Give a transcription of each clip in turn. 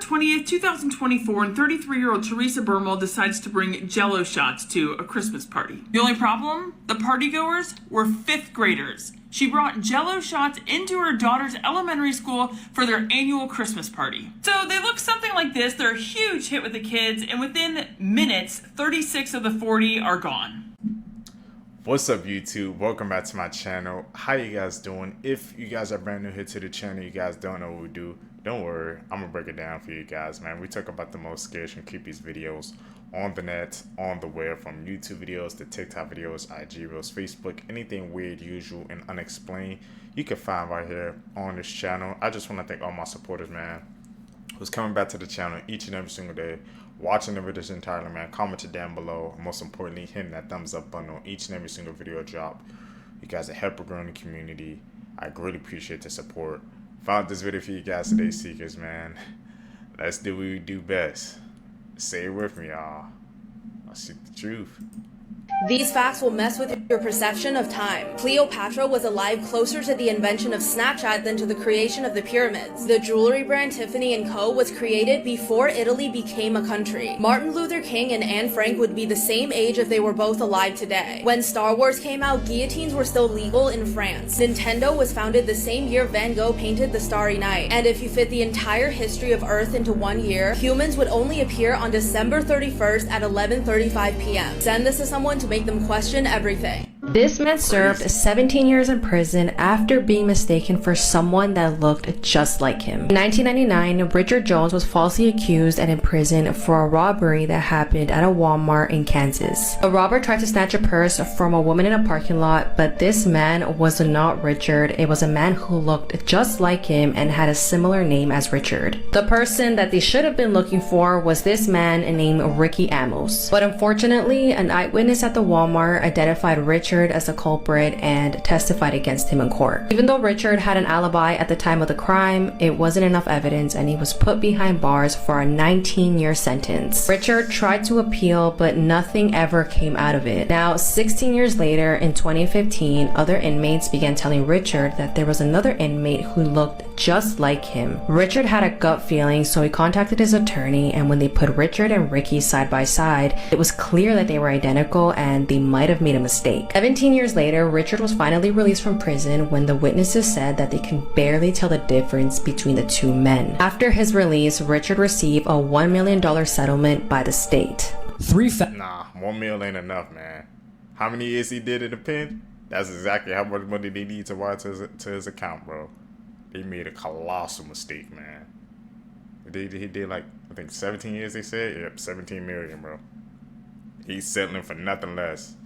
20th, 2024, and 33-year-old Teresa Bermal decides to bring Jello shots to a Christmas party. The only problem? The partygoers were 5th graders. She brought Jello shots into her daughter's elementary school for their annual Christmas party. So they look something like this. They're a huge hit with the kids, and within minutes, 36 of the 40 are gone. What's up, YouTube? Welcome back to my channel. How you guys doing? If you guys are brand new here to the channel, you guys don't know what we do, don't worry, I'm gonna break it down for you guys, man. We talk about the most scary and creepiest videos on the net, on the web, from YouTube videos to TikTok videos, IG reels, Facebook, anything weird, usual, and unexplained, you can find right here on this channel. I just want to thank all my supporters, man, who's coming back to the channel each and every single day, watching the videos entirely, man. Commenting down below, most importantly, hitting that thumbs up button on each and every single video drop. You guys are helping growing the community. I greatly appreciate the support. Found this video for you guys today, Seekers, man. Let's do what we do best. Say it with me, y'all. I'll seek the truth. These facts will mess with your perception of time. Cleopatra was alive closer to the invention of Snapchat than to the creation of the pyramids. The jewelry brand Tiffany & Co. was created before Italy became a country. Martin Luther King and Anne Frank would be the same age if they were both alive today. When Star Wars came out, guillotines were still legal in France. Nintendo was founded the same year Van Gogh painted The Starry Night. And if you fit the entire history of Earth into 1 year, humans would only appear on December 31st at 11:35 p.m. Send this to someone to make them question everything. This man served 17 years in prison after being mistaken for someone that looked just like him. In 1999, Richard Jones was falsely accused and imprisoned for a robbery that happened at a Walmart in Kansas. A robber tried to snatch a purse from a woman in a parking lot, but this man was not Richard. It was a man who looked just like him and had a similar name as Richard. The person that they should have been looking for was this man named Ricky Amos. But unfortunately, an eyewitness at the Walmart identified Richard as a culprit and testified against him in court. Even though Richard had an alibi at the time of the crime, it wasn't enough evidence and he was put behind bars for a 19-year sentence. Richard tried to appeal, but nothing ever came out of it. Now, 16 years later, in 2015, other inmates began telling Richard that there was another inmate who looked just like him. Richard had a gut feeling, so he contacted his attorney, and when they put Richard and Ricky side by side, it was clear that they were identical and they might have made a mistake. 17 years later, Richard was finally released from prison when the witnesses said that they can barely tell the difference between the two men. After his release, Richard received a $1 million settlement by the state. Nah, 1 mil ain't enough, man. How many years he did in the pen? That's exactly how much money they need to wire to his account, bro. They made a colossal mistake, man. He did like, I think 17 years, they said? Yep, 17 million, bro. He's settling for nothing less.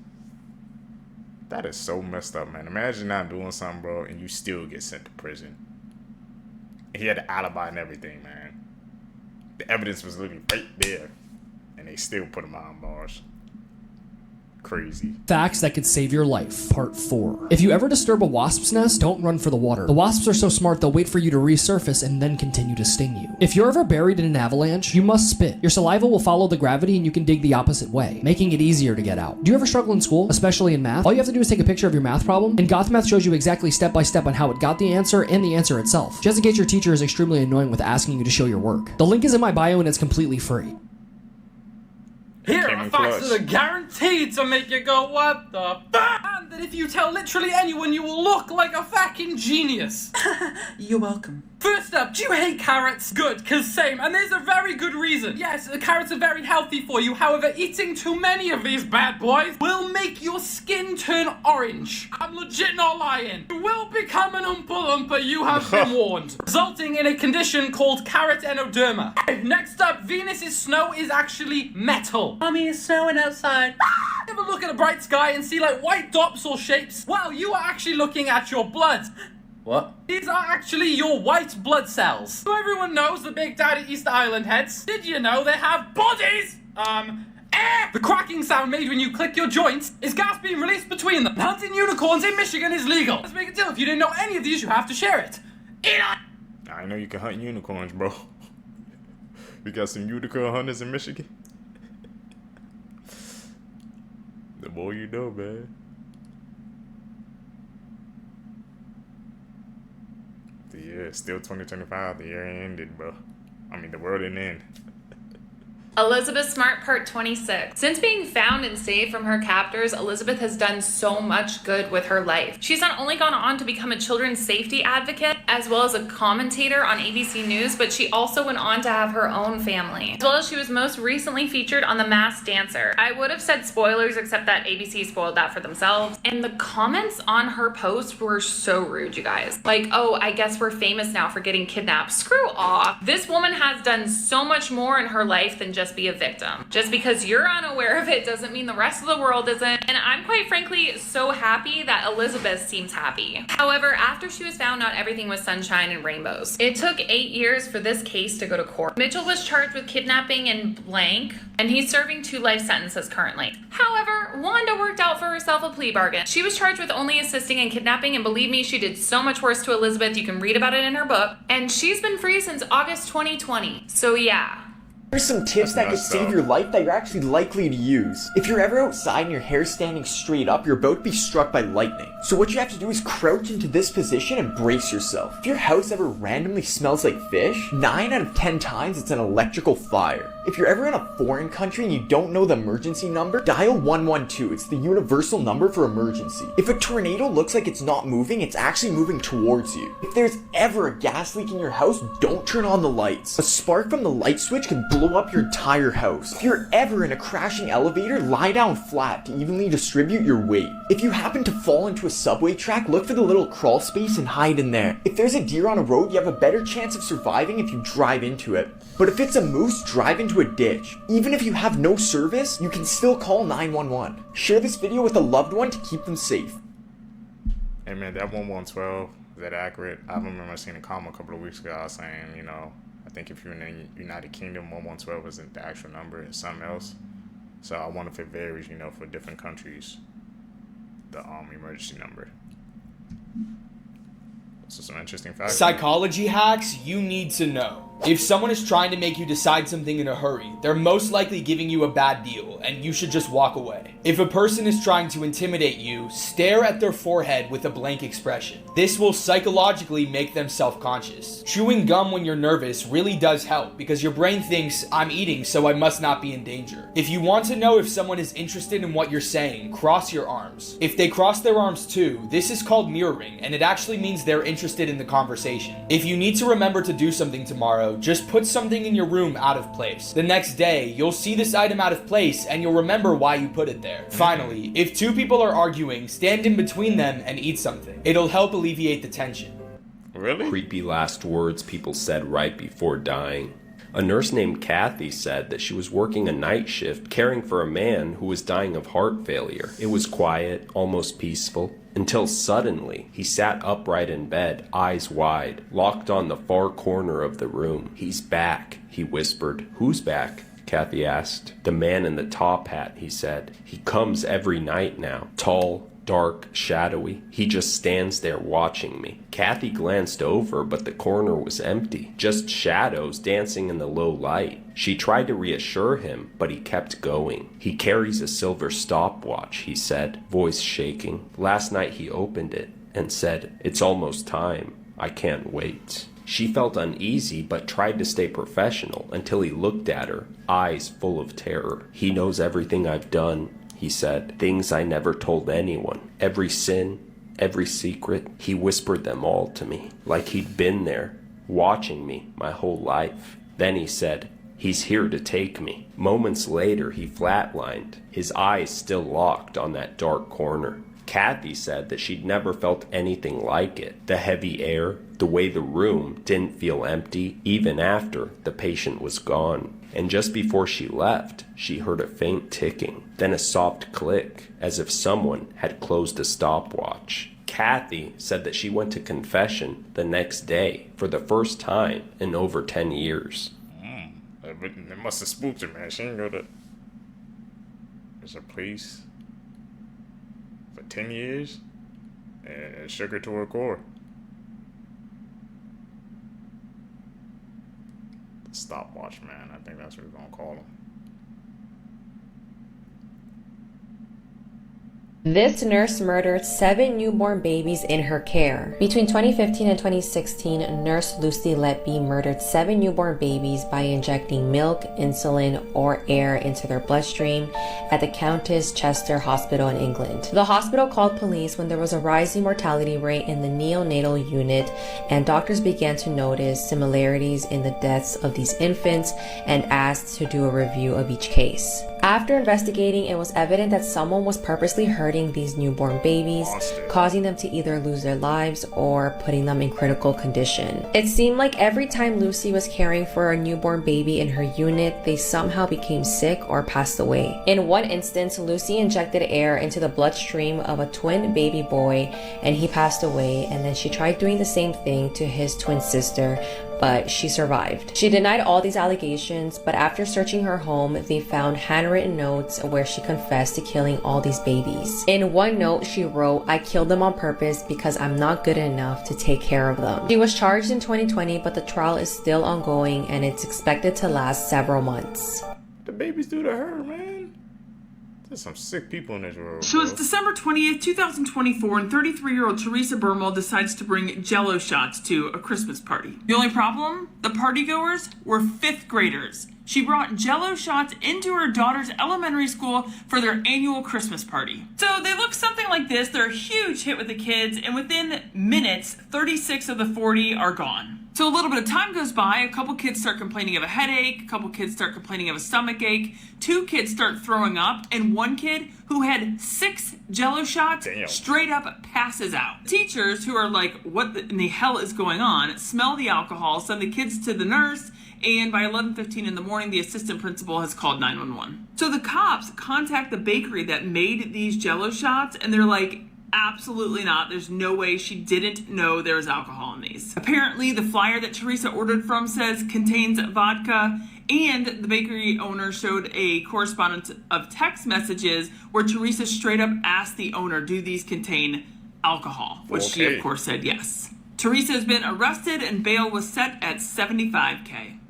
That is so messed up, man. Imagine not doing something, bro, and you still get sent to prison. He had an alibi and everything, man. The evidence was literally right there, and they still put him behind bars. Crazy. Facts that could save your life, part 4. If you ever disturb a wasp's nest, don't run for the water. The wasps are so smart they'll wait for you to resurface and then continue to sting you. If you're ever buried in an avalanche, you must spit. Your saliva will follow the gravity and you can dig the opposite way, making it easier to get out. Do you ever struggle in school, especially in math? All you have to do is take a picture of your math problem, and GothMath shows you exactly step by step on how it got the answer and the answer itself. Just in case your teacher is extremely annoying with asking you to show your work. The link is in my bio and it's completely free. Here are facts that are guaranteed to make you go, what the fuck? And that if you tell literally anyone, you will look like a fucking genius. You're welcome. First up, do you hate carrots? Good, cause same, and there's a very good reason. Yes, the carrots are very healthy for you, however, eating too many of these bad boys will make your skin turn orange. I'm legit not lying. You will become an Oompa Loompa, you have been warned. Resulting in a condition called carrot enoderma. Next up, Venus's snow is actually metal. Mommy, it's snowing outside. Ever look at a bright sky and see like white dots or shapes? Well, you are actually looking at your blood. What? These are actually your white blood cells. So everyone knows the Big Daddy Easter Island heads. Did you know they have bodies? Air! The cracking sound made when you click your joints is gas being released between them. Hunting unicorns in Michigan is legal. Let's make a deal. If you didn't know any of these, you have to share it. I know you can hunt unicorns, bro. We got some unicorn hunters in Michigan. The more you know, man. The year is still 2025. The year ain't ended, bro. I mean, the world didn't end. Elizabeth Smart, part 26. Since being found and saved from her captors, Elizabeth has done so much good with her life. She's not only gone on to become a children's safety advocate, as well as a commentator on ABC News, but she also went on to have her own family. As well as she was most recently featured on The Masked Dancer. I would have said spoilers, except that ABC spoiled that for themselves. And the comments on her post were so rude, you guys. Like, oh, I guess we're famous now for getting kidnapped. Screw off. This woman has done so much more in her life than just be a victim. Just because you're unaware of it doesn't mean the rest of the world isn't. And I'm quite frankly so happy that Elizabeth seems happy. However, after she was found, not everything was sunshine and rainbows. It took 8 years for this case to go to court. Mitchell was charged with kidnapping and blank, and he's serving 2 life sentences currently. However, Wanda worked out for herself a plea bargain. She was charged with only assisting in kidnapping, and believe me, she did so much worse to Elizabeth. You can read about it in her book. And she's been free since August 2020. So yeah. Here's some tips that could save your life that you're actually likely to use. If you're ever outside and your hair's standing straight up, you're about to be struck by lightning. So what you have to do is crouch into this position and brace yourself. If your house ever randomly smells like fish, 9 out of 10 times it's an electrical fire. If you're ever in a foreign country and you don't know the emergency number, dial 112. It's the universal number for emergency. If a tornado looks like it's not moving, it's actually moving towards you. If there's ever a gas leak in your house, don't turn on the lights. A spark from the light switch can blow up your entire house. If you're ever in a crashing elevator, lie down flat to evenly distribute your weight. If you happen to fall into a subway track, look for the little crawl space and hide in there. If there's a deer on a road, you have a better chance of surviving if you drive into it. But if it's a moose, drive into a ditch. Even if you have no service, you can still call 911. Share this video with a loved one to keep them safe. Hey man, that 1112, is that accurate? I remember seeing a comment a couple of weeks ago saying, you know, I think if you're in the United Kingdom, 1112 isn't the actual number, it's something else. So I wonder if it varies, you know, for different countries, the emergency number. So some interesting facts. Psychology hacks you need to know. If someone is trying to make you decide something in a hurry, they're most likely giving you a bad deal, and you should just walk away. If a person is trying to intimidate you, stare at their forehead with a blank expression. This will psychologically make them self-conscious. Chewing gum when you're nervous really does help, because your brain thinks, I'm eating, so I must not be in danger. If you want to know if someone is interested in what you're saying, cross your arms. If they cross their arms too, this is called mirroring, and it actually means they're interested in the conversation. If you need to remember to do something tomorrow, just put something in your room out of place. The next day, you'll see this item out of place and you'll remember why you put it there. Finally, if 2 people are arguing, stand in between them and eat something. It'll help alleviate the tension. Really? Creepy last words people said right before dying. A nurse named Kathy said that she was working a night shift caring for a man who was dying of heart failure. It was quiet, almost peaceful, until suddenly he sat upright in bed, eyes wide, locked on the far corner of the room. He's back, he whispered. Who's back? Kathy asked. The man in the top hat, he said. He comes every night now, tall, dark, shadowy. He just stands there watching me. Kathy glanced over, but the corner was empty. Just shadows dancing in the low light. She tried to reassure him, but he kept going. He carries a silver stopwatch, he said, voice shaking. Last night he opened it and said, it's almost time. I can't wait. She felt uneasy, but tried to stay professional until he looked at her, eyes full of terror. He knows everything I've done, he said, things I never told anyone. Every sin, every secret, he whispered them all to me, like he'd been there, watching me my whole life. Then he said, he's here to take me. Moments later, he flatlined, his eyes still locked on that dark corner. Kathy said that she'd never felt anything like it. The heavy air, the way the room didn't feel empty, even after the patient was gone. And just before she left, she heard a faint ticking, then a soft click, as if someone had closed a stopwatch. Kathy said that she went to confession the next day for the first time in over 10 years. It must have spooked her, man. She didn't go to... There's a police for 10 years, and it shook her to her core. The stopwatch, man. I think that's what we're gonna call him. This nurse murdered 7 newborn babies in her care. Between 2015 and 2016, nurse Lucy Letby murdered 7 newborn babies by injecting milk, insulin, or air into their bloodstream at the Countess Chester Hospital in England. The hospital called police when there was a rising mortality rate in the neonatal unit, and doctors began to notice similarities in the deaths of these infants and asked to do a review of each case. After investigating, it was evident that someone was purposely hurting these newborn babies, causing them to either lose their lives or putting them in critical condition. It seemed like every time Lucy was caring for a newborn baby in her unit, they somehow became sick or passed away. In one instance, Lucy injected air into the bloodstream of a twin baby boy and he passed away, and then she tried doing the same thing to his twin sister, but she survived. She denied all these allegations, but after searching her home, they found handwritten notes where she confessed to killing all these babies. In one note, she wrote, "I killed them on purpose because I'm not good enough to take care of them." She was charged in 2020, but the trial is still ongoing and it's expected to last several months. The babies do to her, man. There's some sick people in this world. So it's December 20th, 2024, and 33-year-old Teresa Bermal decides to bring Jello shots to a Christmas party. The only problem? The partygoers were 5th graders. She brought Jello shots into her daughter's elementary school for their annual Christmas party. So they look something like this. They're a huge hit with the kids, and within minutes, 36 of the 40 are gone. So a little bit of time goes by, a couple kids start complaining of a headache, a couple kids start complaining of a stomach ache, 2 kids start throwing up, and 1 kid who had 6 Jello shots straight up passes out. Teachers who are like, what in the hell is going on, smell the alcohol, send the kids to the nurse, and by 11:15 in the morning, the assistant principal has called 911. So the cops contact the bakery that made these Jello shots, and they're like, absolutely not. There's no way she didn't know there was alcohol in these. Apparently, the flyer that Teresa ordered from says contains vodka, and the bakery owner showed a correspondence of text messages where Teresa straight up asked the owner, do these contain alcohol? Which she, of course, said yes. Teresa has been arrested and bail was set at $75K.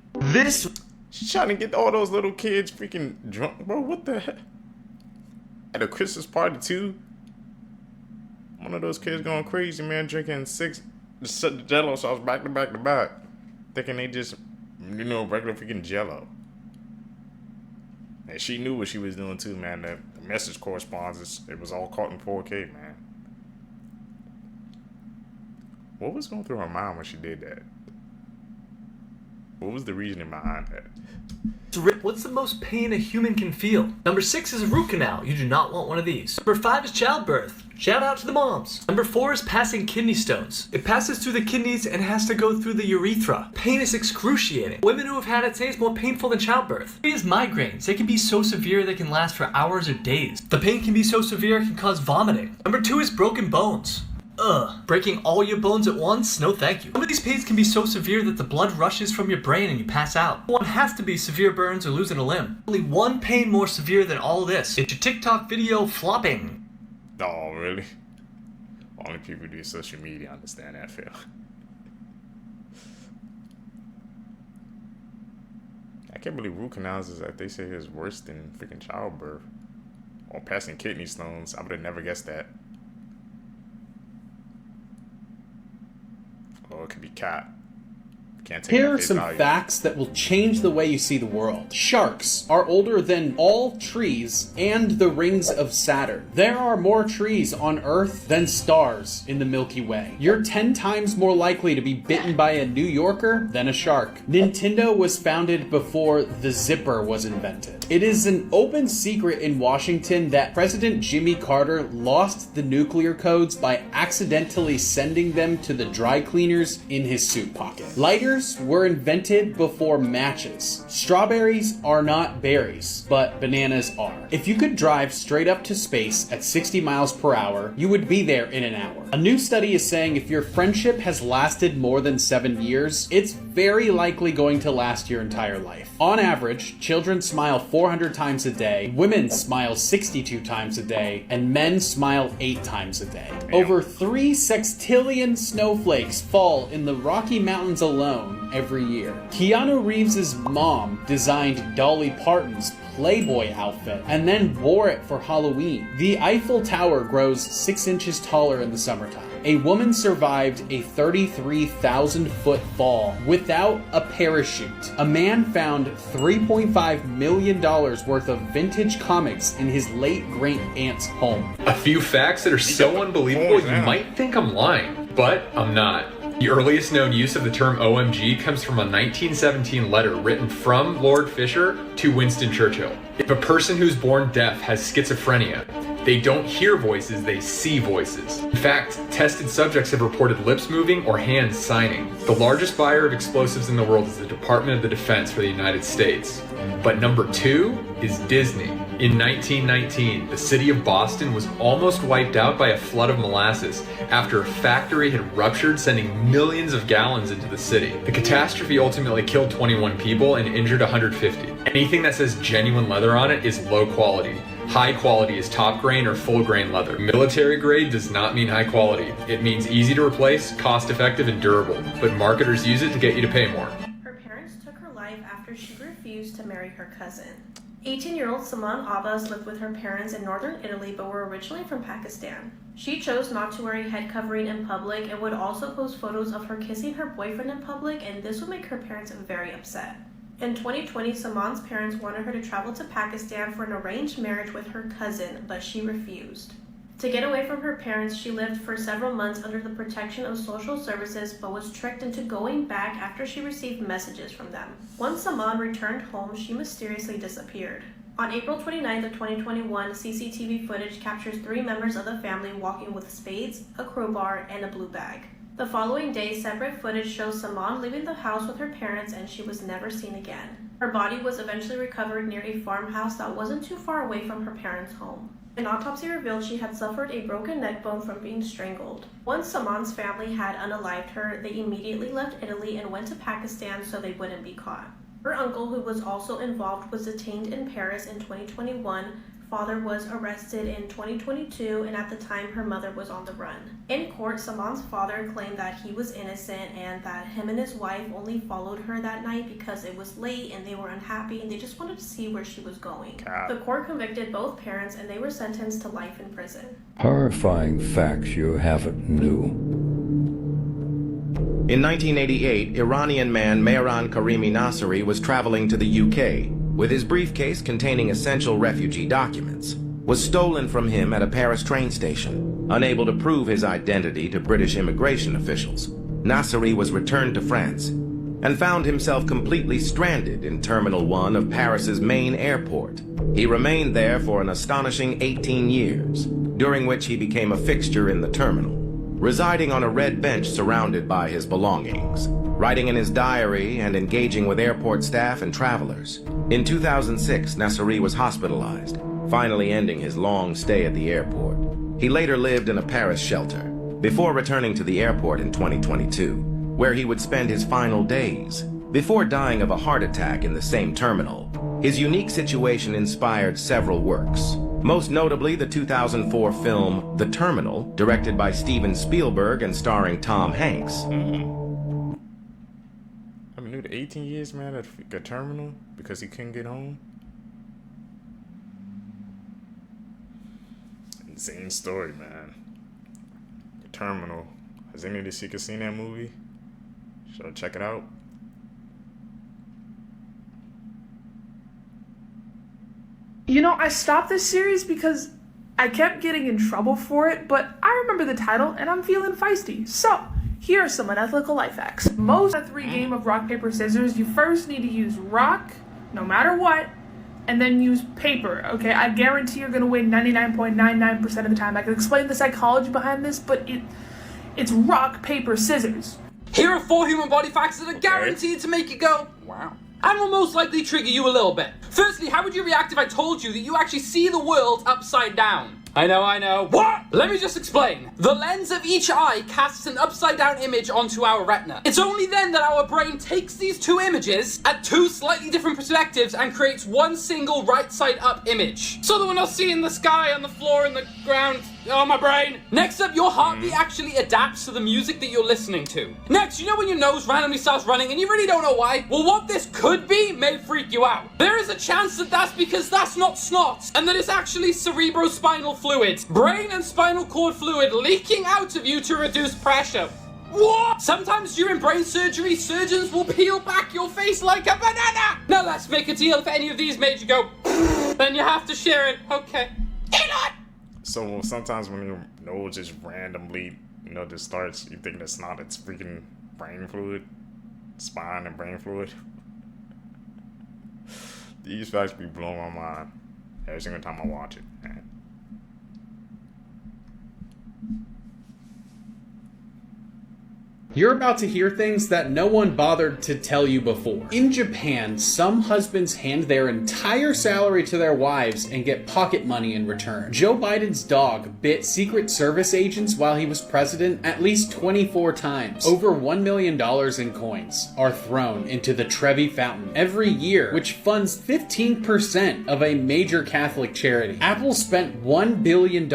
She's trying to get all those little kids freaking drunk. Bro, what the heck? At a Christmas party, too? One of those kids going crazy, man, drinking 6 Jello sauce back to back to back. Thinking they just, regular freaking Jello. And she knew what she was doing, too, man. The message corresponds. It was all caught in 4K, man. What was going through her mind when she did that? What was the reasoning behind that? What's the most pain a human can feel? Number 6 is a root canal. You do not want one of these. Number 5 is childbirth. Shout out to the moms. Number 4 is passing kidney stones. It passes through the kidneys and has to go through the urethra. Pain is excruciating. Women who have had it say it's more painful than childbirth. 3 is migraines. They can be so severe they can last for hours or days. The pain can be so severe it can cause vomiting. Number 2 is broken bones. Breaking all your bones at once? No thank you. Some of these pains can be so severe that the blood rushes from your brain and you pass out. One has to be severe burns or losing a limb. Only one pain more severe than all this. It's your TikTok video flopping. Oh, really? Only people who do social media understand that, Phil. I can't believe root canals is like they say is worse than freaking childbirth. Or passing kidney stones. I would have never guessed that. Or it could be cat. Here are some facts that will change the way you see the world. Sharks are older than all trees and the rings of Saturn. There are more trees on Earth than stars in the Milky Way. You're 10 times more likely to be bitten by a New Yorker than a shark. Nintendo was founded before the zipper was invented. It is an open secret in Washington that President Jimmy Carter lost the nuclear codes by accidentally sending them to the dry cleaners in his suit pocket. Lighters were invented before matches. Strawberries are not berries, but bananas are. If you could drive straight up to space at 60 miles per hour, you would be there in an hour. A new study is saying if your friendship has lasted more than 7 years, it's very likely going to last your entire life. On average, children smile 400 times a day, women smile 62 times a day, and men smile 8 times a day. Over 3 sextillion snowflakes fall in the Rocky Mountains alone every year. Keanu Reeves' mom designed Dolly Parton's Playboy outfit and then wore it for Halloween. The Eiffel Tower grows 6 inches taller in the summertime. A woman survived a 33,000-foot fall without a parachute. A man found $3.5 million worth of vintage comics in his late great-aunt's home. A few facts that are so unbelievable you might think I'm lying, but I'm not. The earliest known use of the term OMG comes from a 1917 letter written from Lord Fisher to Winston Churchill. If a person who's born deaf has schizophrenia, they don't hear voices, they see voices. In fact, tested subjects have reported lips moving or hands signing. The largest buyer of explosives in the world is the Department of the Defense for the United States. But number 2 is Disney. In 1919, the city of Boston was almost wiped out by a flood of molasses after a factory had ruptured, sending millions of gallons into the city. The catastrophe ultimately killed 21 people and injured 150. Anything that says genuine leather on it is low quality. High quality is top grain or full grain leather. Military grade does not mean high quality. It means easy to replace, cost effective, and durable. But marketers use it to get you to pay more. Her parents took her life after she refused to marry her cousin. 18-year-old Saman Abbas lived with her parents in northern Italy but were originally from Pakistan. She chose not to wear a head covering in public and would also post photos of her kissing her boyfriend in public, and this would make her parents very upset. In 2020, Saman's parents wanted her to travel to Pakistan for an arranged marriage with her cousin, but she refused. To get away from her parents, she lived for several months under the protection of social services, but was tricked into going back after she received messages from them. Once Saman returned home, she mysteriously disappeared. On April 29th of 2021, CCTV footage captures 3 members of the family walking with spades, a crowbar, and a blue bag. The following day, separate footage shows Saman leaving the house with her parents, and she was never seen again. Her body was eventually recovered near a farmhouse that wasn't too far away from her parents' home. An autopsy revealed she had suffered a broken neck bone from being strangled. Once Saman's family had unalived her, they immediately left Italy and went to Pakistan so they wouldn't be caught. Her uncle, who was also involved, was detained in Paris in 2021. Father was arrested in 2022, and at the time her mother was on the run. In court, Saman's father claimed that he was innocent and that him and his wife only followed her that night because it was late and they were unhappy and they just wanted to see where she was going. The court convicted both parents and they were sentenced to life in prison. Horrifying facts you haven't knew. In 1988, Iranian man Mehran Karimi Nasseri was traveling to the UK with his briefcase containing essential refugee documents, was stolen from him at a Paris train station. Unable to prove his identity to British immigration officials, Nasseri was returned to France and found himself completely stranded in Terminal 1 of Paris's main airport. He remained there for an astonishing 18 years, during which he became a fixture in the terminal, residing on a red bench surrounded by his belongings, writing in his diary and engaging with airport staff and travelers. In 2006, Nasseri was hospitalized, finally ending his long stay at the airport. He later lived in a Paris shelter, before returning to the airport in 2022, where he would spend his final days, before dying of a heart attack in the same terminal. His unique situation inspired several works, most notably the 2004 film The Terminal, directed by Steven Spielberg and starring Tom Hanks. I mean, dude, 18 years, man, at a terminal because he couldn't get home. Insane story, man. The Terminal. Has any of you guys seen that movie? Should I check it out? You know, I stopped this series because I kept getting in trouble for it, but I remember the title and I'm feeling feisty. So, here are some unethical life hacks. Most of the 3 game of rock, paper, scissors, you first need to use rock, no matter what, and then use paper, okay? I guarantee you're gonna win 99.99% of the time. I can explain the psychology behind this, but it's rock, paper, scissors. Here are 4 human body facts that are guaranteed to make you go, wow. And will most likely trigger you a little bit. Firstly, how would you react if I told you that you actually see the world upside down? I know. What? Let me just explain. The lens of each eye casts an upside down image onto our retina. It's only then that our brain takes these 2 images at 2 slightly different perspectives and creates one single right side up image. So that we're not seeing the sky on the floor and the ground Oh, my brain. Next up, your heartbeat actually adapts to the music that you're listening to. Next, you know when your nose randomly starts running and you really don't know why? Well, what this could be may freak you out. There is a chance that that's because that's not snot, and that it's actually cerebrospinal fluid, brain and spinal cord fluid leaking out of you to reduce pressure. What? Sometimes during brain surgery, surgeons will peel back your face like a banana. Now let's make a deal. If any of these made you go, then you have to share it. Okay. So sometimes when your nose just randomly, just starts, you think that's not, it's freaking brain fluid, spine and brain fluid. These facts be blowing my mind every single time I watch it, man. You're about to hear things that no one bothered to tell you before. In Japan, some husbands hand their entire salary to their wives and get pocket money in return. Joe Biden's dog bit Secret Service agents while he was president at least 24 times. Over $1 million in coins are thrown into the Trevi Fountain every year, which funds 15% of a major Catholic charity. Apple spent $1 billion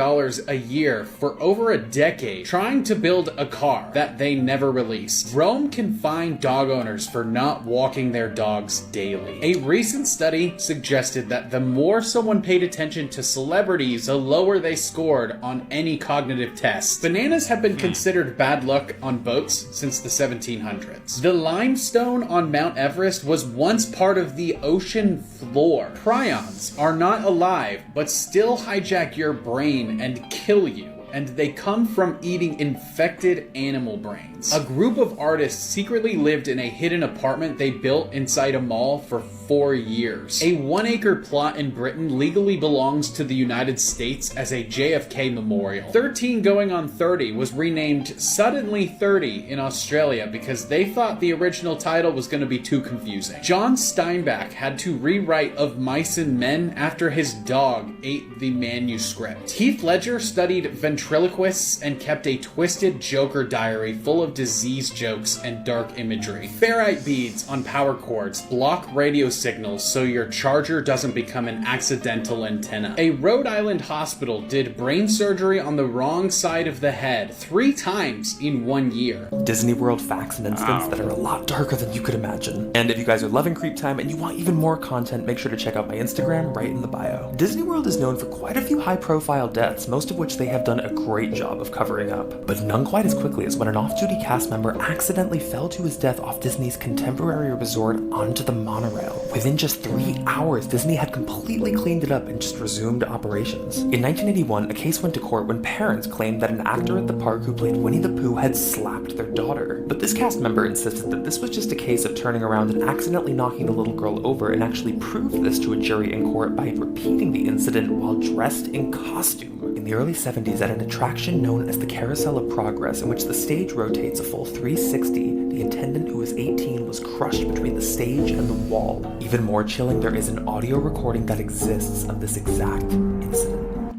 a year for over a decade trying to build a car that they never released. Rome can fine dog owners for not walking their dogs daily. A recent study suggested that the more someone paid attention to celebrities, the lower they scored on any cognitive test. Bananas have been considered bad luck on boats since the 1700s. The limestone on Mount Everest was once part of the ocean floor. Prions are not alive, but still hijack your brain and kill you, and they come from eating infected animal brains. A group of artists secretly lived in a hidden apartment they built inside a mall for 4 years. A 1-acre plot in Britain legally belongs to the United States as a JFK memorial. 13 Going on 30 was renamed Suddenly 30 in Australia because they thought the original title was going to be too confusing. John Steinbeck had to rewrite Of Mice and Men after his dog ate the manuscript. Heath Ledger studied ventriloquists and kept a twisted Joker diary full of disease jokes and dark imagery. Ferrite beads on power cords block radio signals so your charger doesn't become an accidental antenna. A Rhode Island hospital did brain surgery on the wrong side of the head 3 times in 1 year. Disney World facts and incidents that are a lot darker than you could imagine. And if you guys are loving Creep Time and you want even more content, make sure to check out my Instagram right in the bio. Disney World is known for quite a few high-profile deaths, most of which they have done a great job of covering up, but none quite as quickly as when an off-duty cast member accidentally fell to his death off Disney's contemporary resort onto the monorail. Within just 3 hours, Disney had completely cleaned it up and just resumed operations. In 1981, a case went to court when parents claimed that an actor at the park who played Winnie the Pooh had slapped their daughter. But this cast member insisted that this was just a case of turning around and accidentally knocking the little girl over, and actually proved this to a jury in court by repeating the incident while dressed in costume. In the early 70s, at an attraction known as the Carousel of Progress, in which the stage rotates a full 360, the attendant, who was 18, was crushed between the stage and the wall. Even more chilling, there is an audio recording that exists of this exact incident.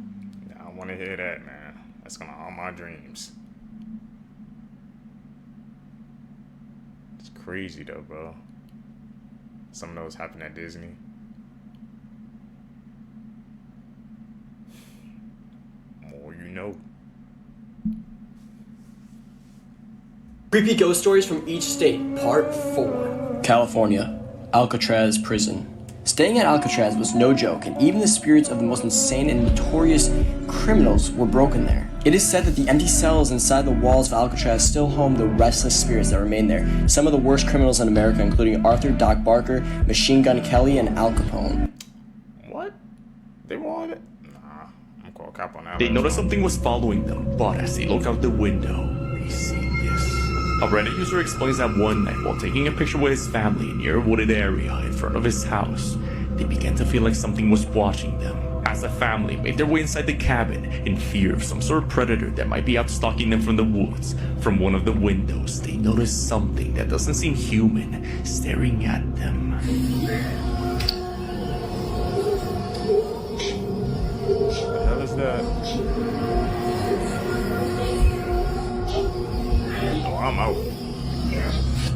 I want to hear that, man. That's gonna haunt my dreams. It's crazy though, bro. Some of those happen at Disney. More you know. Creepy ghost stories from each state, part 4. California, Alcatraz prison. Staying at Alcatraz was no joke, and even the spirits of the most insane and notorious criminals were broken there. It is said that the empty cells inside the walls of Alcatraz still home the restless spirits that remain there. Some of the worst criminals in America, including Arthur Doc Barker, Machine Gun Kelly, and Al Capone. What? They want it? Nah, I'm called cap on that. They noticed something was following them, but as they look out the window, they see this. A Reddit user explains that one night, while taking a picture with his family near a wooded area in front of his house, they began to feel like something was watching them. As the family made their way inside the cabin in fear of some sort of predator that might be out stalking them from the woods, from one of the windows, they noticed something that doesn't seem human staring at them. What the hell is that? Oh, I'm out.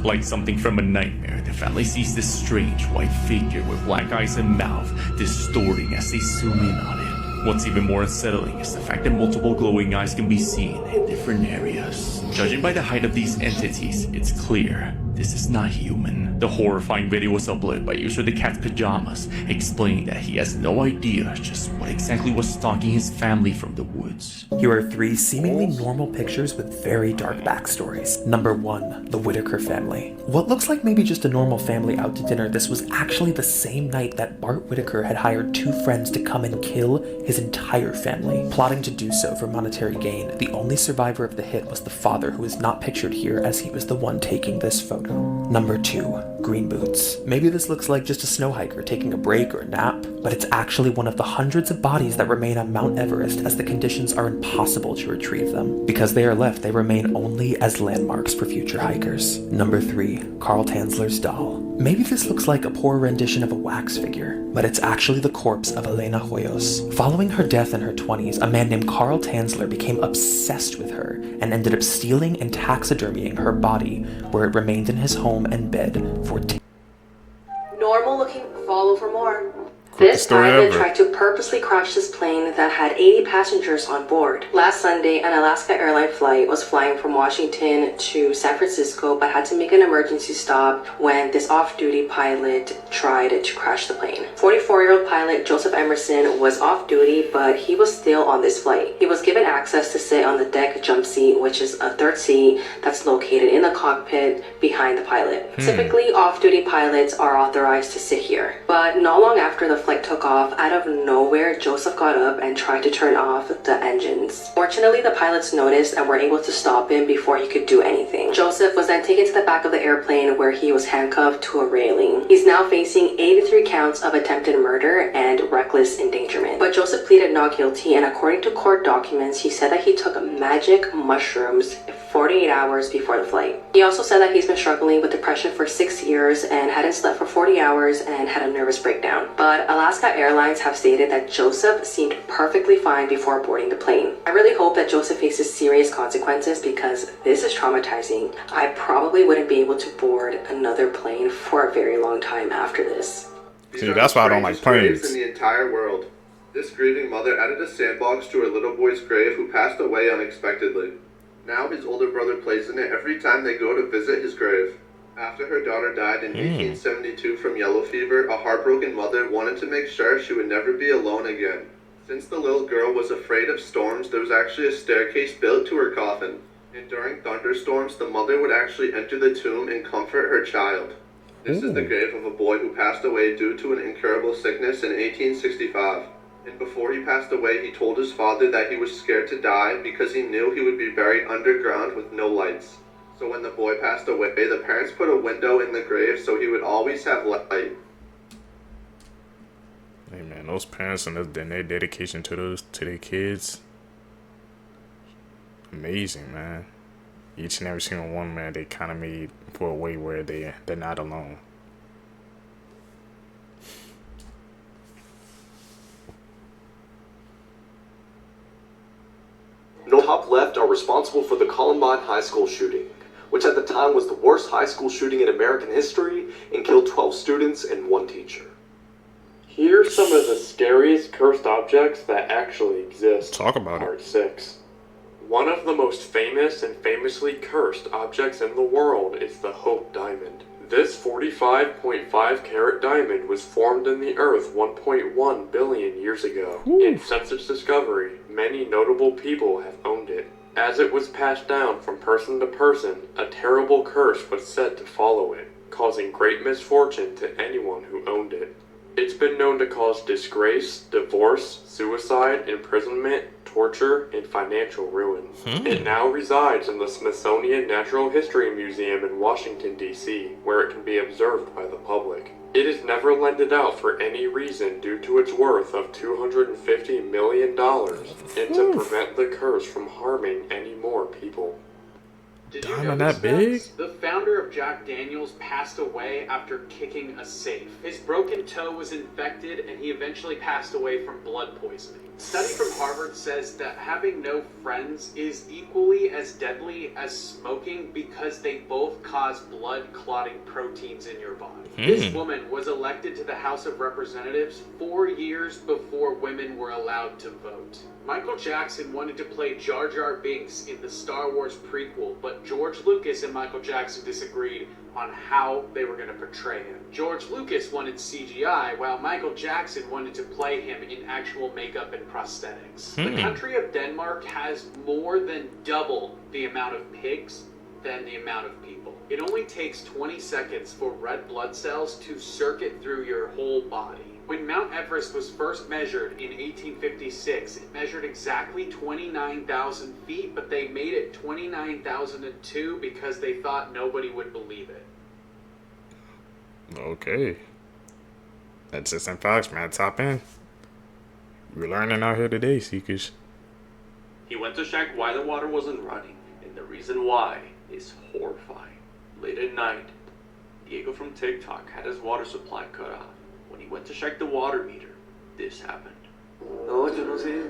Like something from a nightmare, the family sees this strange white figure with black eyes and mouth distorting as they zoom in on it. What's even more unsettling is the fact that multiple glowing eyes can be seen in different areas. Judging by the height of these entities, it's clear this is not human. The horrifying video was uploaded by user The Cat's Pajamas, explaining that he has no idea just what exactly was stalking his family from the woods. Here are 3 seemingly normal pictures with very dark backstories. Number 1, the Whitaker family. What looks like maybe just a normal family out to dinner, this was actually the same night that Bart Whitaker had hired 2 friends to come and kill his entire family, plotting to do so for monetary gain. The only survivor of the hit was the father, who is not pictured here as he was the one taking this photo. Number 2, green boots. Maybe this looks like just a snow hiker taking a break or a nap, but it's actually one of the hundreds of bodies that remain on Mount Everest, as the conditions are impossible to retrieve them. Because they are left, they remain only as landmarks for future hikers. Number 3, Carl Tanzler's doll. Maybe this looks like a poor rendition of a wax figure, but it's actually the corpse of Elena Hoyos. Following her death in her 20s, a man named Carl Tanzler became obsessed with her and ended up stealing and taxidermying her body, where it remained in his home and bed for Normal looking, follow for more. This pilot tried to purposely crash this plane that had 80 passengers on board. Last Sunday, an Alaska airline flight was flying from Washington to San Francisco, but had to make an emergency stop when this off-duty pilot tried to crash the plane. 44-year-old pilot Joseph Emerson was off-duty, but he was still on this flight. He was given access to sit on the deck jump seat, which is a third seat that's located in the cockpit behind the pilot. Typically, off-duty pilots are authorized to sit here, but not long after the flight took off, out of nowhere, Joseph got up and tried to turn off the engines. Fortunately, the pilots noticed and were able to stop him before he could do anything. Joseph was then taken to the back of the airplane, where he was handcuffed to a railing. He's now facing 83 counts of attempted murder and reckless endangerment. But Joseph pleaded not guilty, and according to court documents, he said that he took magic mushrooms 48 hours before the flight. He also said that he's been struggling with depression for 6 years and hadn't slept for 40 hours and had a nervous breakdown. But Alaska Airlines have stated that Joseph seemed perfectly fine before boarding the plane. I really hope that Joseph faces serious consequences, because this is traumatizing. I probably wouldn't be able to board another plane for a very long time after this. See, that's why I don't like planes. In the entire world. This grieving mother added a sandbox to her little boy's grave, who passed away unexpectedly. Now his older brother plays in it every time they go to visit his grave. After her daughter died in 1872 from yellow fever, a heartbroken mother wanted to make sure she would never be alone again. Since the little girl was afraid of storms, there was actually a staircase built to her coffin. And during thunderstorms, the mother would actually enter the tomb and comfort her child. This is the grave of a boy who passed away due to an incurable sickness in 1865. And before he passed away, he told his father that he was scared to die because he knew he would be buried underground with no lights. So when the boy passed away, the parents put a window in the grave so he would always have light. Hey man, those parents and their dedication to their kids, amazing, man. Each and every single one, man, they kind of made for a way where they're not alone. Top left are responsible for the Columbine High School shooting, which at the time was the worst high school shooting in American history and killed 12 students and 1 teacher. Here's some of the scariest cursed objects that actually exist. Talk about Part 6. One of the most famous and famously cursed objects in the world is the Hope Diamond. This 45.5 carat diamond was formed in the earth 1.1 billion years ago. And since its discovery, many notable people have owned it. As it was passed down from person to person, a terrible curse was said to follow it, causing great misfortune to anyone who owned it. It's been known to cause disgrace, divorce, suicide, imprisonment, torture, and financial ruin. It now resides in the Smithsonian Natural History Museum in Washington, D.C., where it can be observed by the public. It is never lended out for any reason due to its worth of $250 million, and to prevent the curse from harming any more people. Did you Diamond know that big? The founder of Jack Daniels passed away after kicking a safe. His broken toe was infected and he eventually passed away from blood poisoning. A study from Harvard says that having no friends is equally as deadly as smoking because they both cause blood clotting proteins in your body. This woman was elected to the House of Representatives 4 years before women were allowed to vote. Michael Jackson wanted to play Jar Jar Binks in the Star Wars prequel, but George Lucas and Michael Jackson disagreed on how they were going to portray him. George Lucas wanted CGI, while Michael Jackson wanted to play him in actual makeup and prosthetics. The country of Denmark has more than double the amount of pigs than the amount of people. It only takes 20 seconds for red blood cells to circuit through your whole body. When Mount Everest was first measured in 1856, it measured exactly 29,000 feet, but they made it 29,002 because they thought nobody would believe it. Okay. That's just some facts, man. Top in. We're learning out here today, Seekers. He went to check why the water wasn't running, and the reason why is horrifying. Late at night, Diego from TikTok had his water supply cut off. When he went to check the water meter, this happened. No, yo no sé.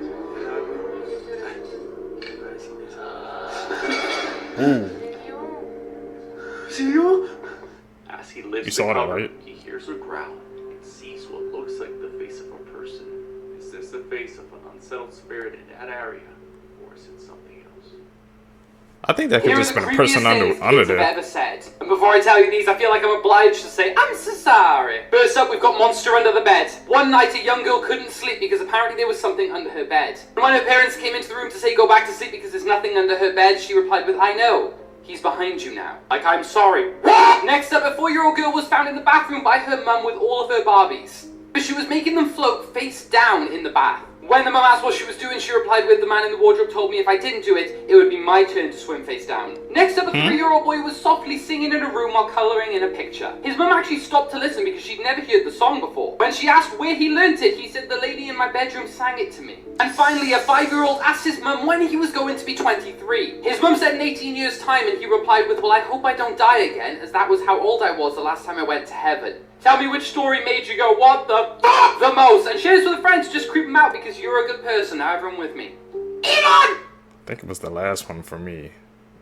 As he lifts You saw the that, cover, right? he hears a growl and sees what looks like the face of a person. Is this the face of an unsettled spirit in that area, or is it something else? I think that could Here are just the been a person under creepiest things there. I've ever said. And before I tell you these, I feel like I'm obliged to say, I'm so sorry. First up, we've got Monster Under the Bed. One night, a young girl couldn't sleep because apparently there was something under her bed. When her parents came into the room to say go back to sleep because there's nothing under her bed, she replied with, I know. He's behind you now. Like, I'm sorry. Next up, a 4-year-old girl was found in the bathroom by her mum with all of her Barbies. But she was making them float face down in the bath. When the mum asked what she was doing, she replied with, the man in the wardrobe told me if I didn't do it, it would be my turn to swim face down. Next up, a 3-year-old boy was softly singing in a room while colouring in a picture. His mum actually stopped to listen because she'd never heard the song before. When she asked where he learnt it, he said the lady in my bedroom sang it to me. And finally, a 5-year-old asked his mum when he was going to be 23. His mum said in 18 years' time, and he replied with, well, I hope I don't die again, as that was how old I was the last time I went to heaven. Tell me which story made you go, what the fuck, the most, and share this with a friend to just creep them out because you're a good person. Now everyone with me. Elon! I think it was the last one for me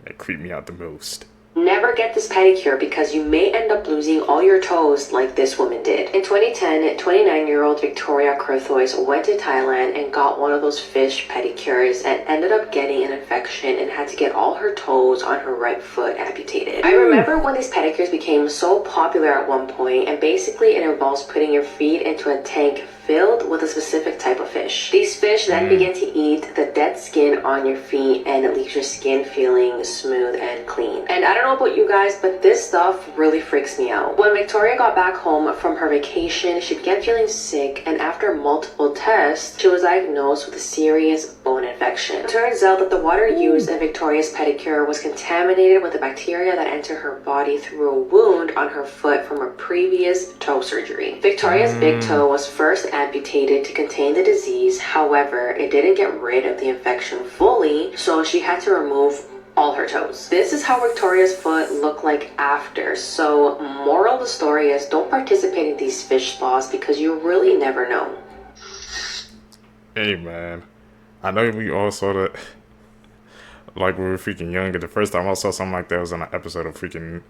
that creeped me out the most. Never get this pedicure because you may end up losing all your toes like this woman did. In 2010, 29-year-old Victoria Kurthois went to Thailand and got one of those fish pedicures and ended up getting an infection and had to get all her toes on her right foot amputated. I remember when these pedicures became so popular at one point, and basically it involves putting your feet into a tank filled with a specific type of fish. These fish then begin to eat the dead skin on your feet and it leaves your skin feeling smooth and clean. And I don't know about you guys, but this stuff really freaks me out. When Victoria got back home from her vacation, she began feeling sick, and after multiple tests, she was diagnosed with a serious bone infection. It turns out that the water used in Victoria's pedicure was contaminated with the bacteria that entered her body through a wound on her foot from a previous toe surgery. Victoria's big toe was first amputated to contain the disease. However, it didn't get rid of the infection fully, so she had to remove all her toes. This is how Victoria's foot looked like after. So moral of the story is don't participate in these fish spas because you really never know. Hey man, I know we all saw that like we were freaking younger. The first time I saw something like that was on an episode of freaking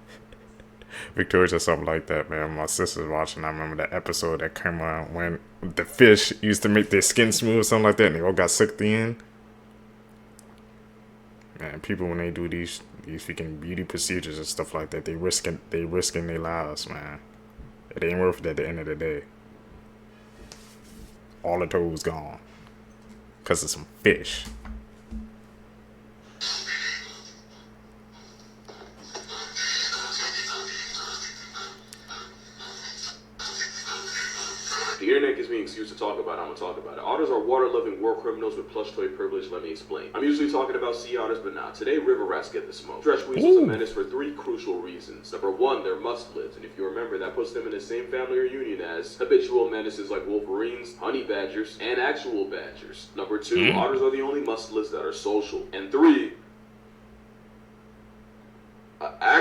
Victoria's or something like that, man. My sister's watching. I remember that episode that came on when the fish used to make their skin smooth or something like that, and they all got sucked in. Man, people when they do these freaking beauty procedures and stuff like that, they risking their lives, man. It ain't worth it at the end of the day. All the toes gone. 'Cause of some fish. The internet gives me an excuse to talk about it, I'm gonna talk about it. Otters are water-loving war criminals with plush toy privilege, let me explain. I'm usually talking about sea otters, but nah, today river rats get the smoke. Stretch weasels are a menace for 3 crucial reasons. Number 1, they're mustelids, and if you remember, that puts them in the same family or union as habitual menaces like wolverines, honey badgers, and actual badgers. Number 2, otters are the only mustelids that are social. And 3,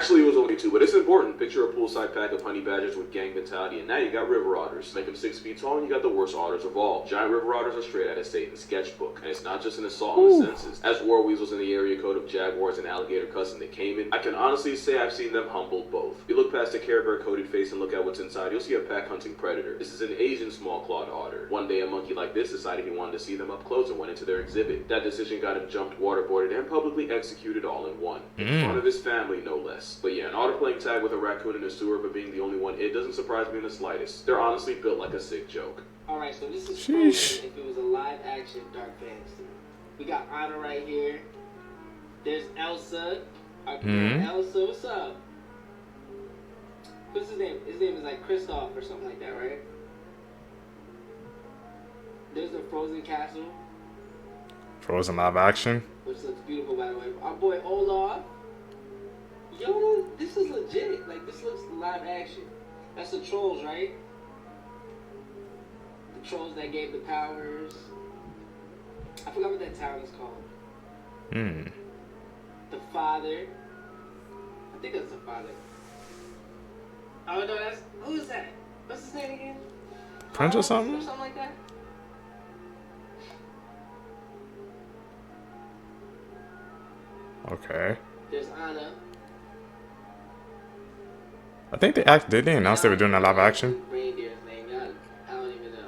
Actually, it was only 2, but it's important. Picture a poolside pack of honey badgers with gang mentality, and now you got river otters. Make them 6 feet tall, and you got the worst otters of all. Giant river otters are straight out of Satan's sketchbook, and it's not just an assault on the senses. As war weasels in the area code of jaguars and alligator cousin the caiman, I can honestly say I've seen them humble both. If you look past the Care Bear coated face and look at what's inside, you'll see a pack hunting predator. This is an Asian small-clawed otter. One day, a monkey like this decided he wanted to see them up close and went into their exhibit. That decision got him jumped, waterboarded, and publicly executed all in one. In front of his family, no less. But yeah, an otter playing tag with a raccoon in a sewer but being the only one, it doesn't surprise me in the slightest. They're honestly built like a sick joke. Alright, so this is frozen if it was a live-action dark fantasy. We got Anna right here. There's Elsa. Our girl Elsa, what's up? What's his name? His name is like Kristoff or something like that, right? There's the Frozen Castle. Frozen live action. Which looks beautiful, by the way. Our boy Olaf. Yo, this is legit. Like, this looks live action. That's the trolls, right? The trolls that gave the powers. I forgot what that town is called. The father. I think that's the father. Oh, no, that's... Who is that? What's his name again? Prince or something? Or something like that? Okay. There's Anna. I think did they announce they were doing a live action? Reindeer's name, I don't even know.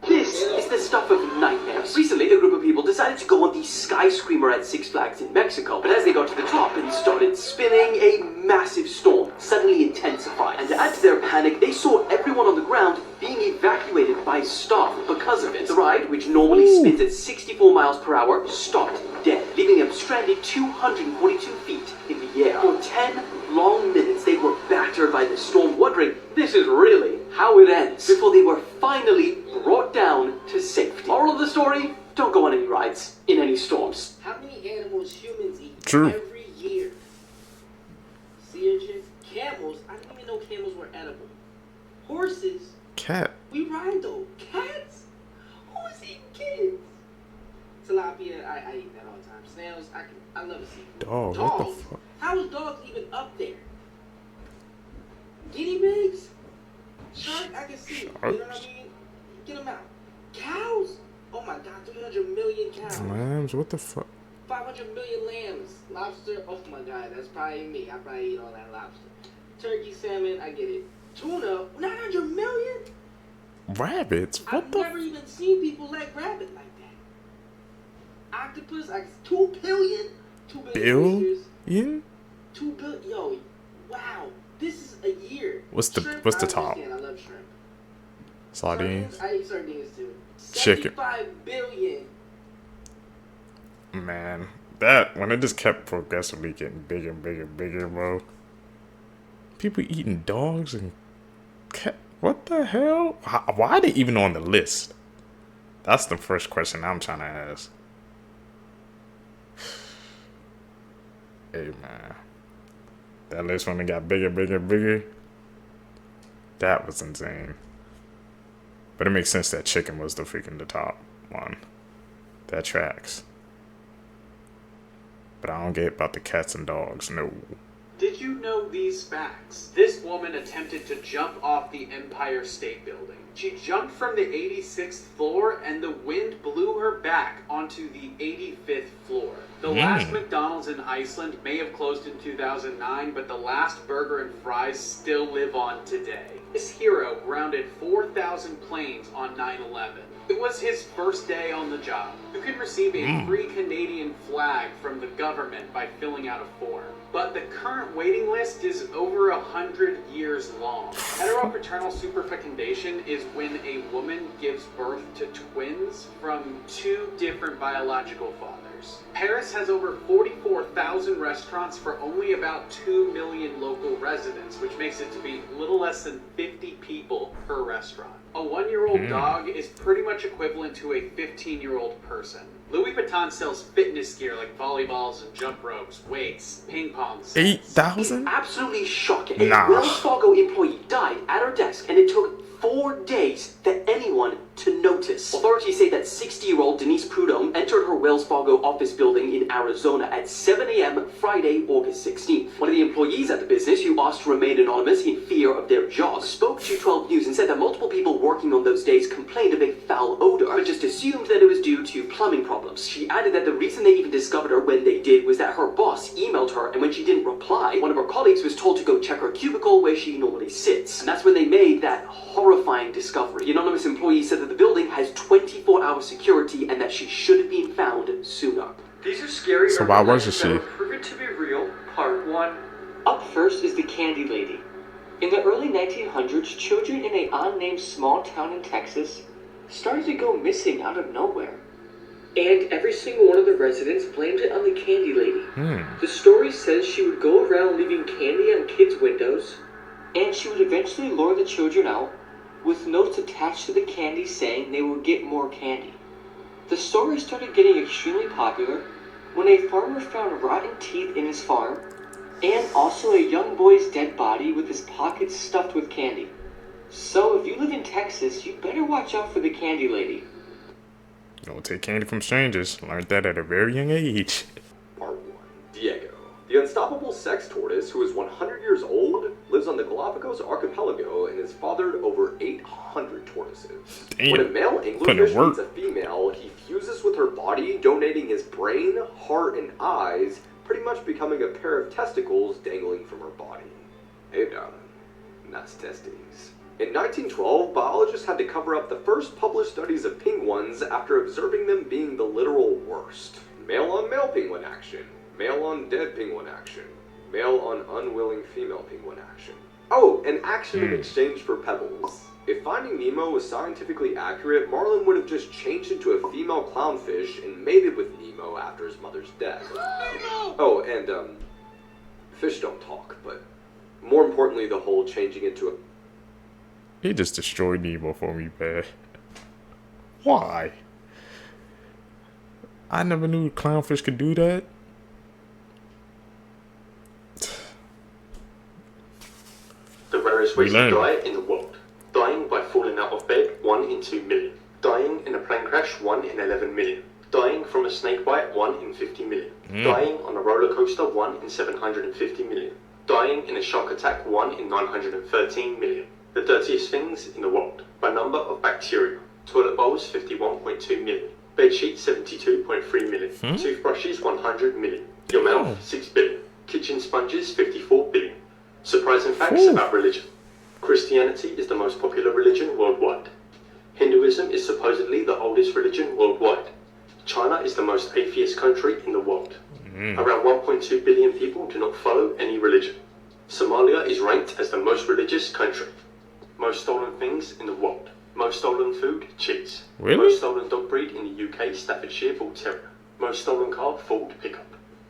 This is the stuff of nightmares. Recently, a group of people decided to go on the Sky Screamer at Six Flags in Mexico. But as they got to the top and started spinning, a massive storm suddenly intensified. And to add to their panic, they saw everyone on the ground being evacuated by staff because of it. The ride, which normally spins at 64 miles per hour, stopped dead, leaving them stranded 242 feet in the air. For 10 long minutes, they were battered by the storm, wondering, this is really how it ends, before they were finally brought down to safety. Moral of the story, don't go on any rides in any storms. How many animals humans eat True. every year? Sea urchins, camels. I didn't even know camels were edible. Horses. Cat. We ride though. Cats. Who's eating kids? Tilapia. I eat that all the time. Snails. I love to see. Dog. Dogs. What the fuck? How is dogs even up there? Guinea pigs. Shark. I can see. You know what I mean? Get them out. Cows. Oh my God, 300 million cows. Lambs. What the fuck? 500 million lambs. Lobster. Oh my God, that's probably me. I probably eat all that lobster. Turkey, salmon. I get it. Tuna. 900 million. Rabbits. What I've the? never even seen people like rabbit like that. Octopus. 2 billion. 2 billion. Billion? 2 billion. Yo, wow. This is a year. What's the Shrimp, top? I love shrimp. Sardines. I eat sardines too. Chicken. 75 billion. Man, that when it just kept progressively getting bigger and bigger and bigger, bro. People eating dogs and cat. What the hell? Why are they even on the list? That's the first question I'm trying to ask. Hey man, that list when it got bigger, bigger, bigger. That was insane. But it makes sense that chicken was the top one. That tracks. But I don't get about the cats and dogs, no. Did you know these facts? This woman attempted to jump off the Empire State Building. She jumped from the 86th floor and the wind blew her back onto the 85th floor. The last McDonald's in Iceland may have closed in 2009, but the last burger and fries still live on today. This hero grounded 4,000 planes on 9/11. It was his first day on the job. You can receive a free Canadian flag from the government by filling out a form. But the current waiting list is over 100 years long. Heteropaternal superfecundation is when a woman gives birth to twins from 2 different biological fathers. Paris has over 44,000 restaurants for only about 2 million local residents, which makes it to be little less than 50 people per restaurant. A 1-year-old dog is pretty much equivalent to a 15-year-old person. Louis Vuitton sells fitness gear like volleyballs and jump ropes, weights, ping pong sets. 8,000? Absolutely shocking. Nah. A Wells Fargo employee died at her desk, and it took 4 days for anyone to notice. Authorities Authorities say that 60-year-old Denise Prudhomme entered her Wells Fargo office building in Arizona at 7 a.m. Friday, August 16th. One of the employees at the business, who asked to remain anonymous in fear of their jobs, spoke to 12 News and said that multiple people working on those days complained of a foul odor, but just assumed that it was due to plumbing problems. She added that the reason they even discovered her when they did was that her boss emailed her, and when she didn't reply, one of her colleagues was told to go check her cubicle where she normally sits. And that's when they made that horrifying discovery. The anonymous employee said that the building has 24-hour security and that she should have been found sooner. These are scary. So why wasn't she? Proven to be real. Part 1. Up first is the Candy Lady. In the early 1900s, children in an unnamed small town in Texas started to go missing out of nowhere. And every single one of the residents blamed it on the Candy Lady. The story says she would go around leaving candy on kids' windows, and she would eventually lure the children out with notes attached to the candy saying they would get more candy. The story started getting extremely popular when a farmer found rotten teeth in his farm and also a young boy's dead body with his pockets stuffed with candy. So if you live in Texas, you better watch out for the Candy Lady. Don't take candy from strangers. Learned that at a very young age. Part 1. Diego. The unstoppable sex tortoise, who is 100 years old, lives on the Galapagos archipelago and has fathered over 800 tortoises. Damn. When a male anglerfish meets a female, he fuses with her body, donating his brain, heart, and eyes, pretty much becoming a pair of testicles dangling from her body. Hey darling, nice testes. In 1912, biologists had to cover up the first published studies of penguins after observing them being the literal worst. Male on male penguin action. Male on dead penguin action. Male on unwilling female penguin action. Oh, and action in exchange for pebbles. If Finding Nemo was scientifically accurate, Marlin would have just changed into a female clownfish and mated with Nemo after his mother's death. Oh, and, fish don't talk, but more importantly, the whole changing into a... He just destroyed Nemo for me, man. Why? I never knew clownfish could do that. The rarest way to die in the world. Dying by falling out of bed, 1 in 2 million. Dying in a plane crash, 1 in 11 million. Dying from a snake bite, 1 in 50 million. Dying on a roller coaster, 1 in 750 million. Dying in a shark attack, 1 in 913 million. The dirtiest things in the world, by number of bacteria. Toilet bowls, 51.2 million. Bed sheets, 72.3 million. Toothbrushes, 100 million. Your mouth, 6 billion. Kitchen sponges, 54 billion. Surprising facts about religion. Christianity is the most popular religion worldwide. Hinduism is supposedly the oldest religion worldwide. China is the most atheist country in the world. Around 1.2 billion people do not follow any religion. Somalia is ranked as the most religious country. Most stolen things in the world. Most stolen food, cheese. Really? Most stolen dog breed in the UK, Staffordshire Bull Terrier. Most stolen car, Ford pickup.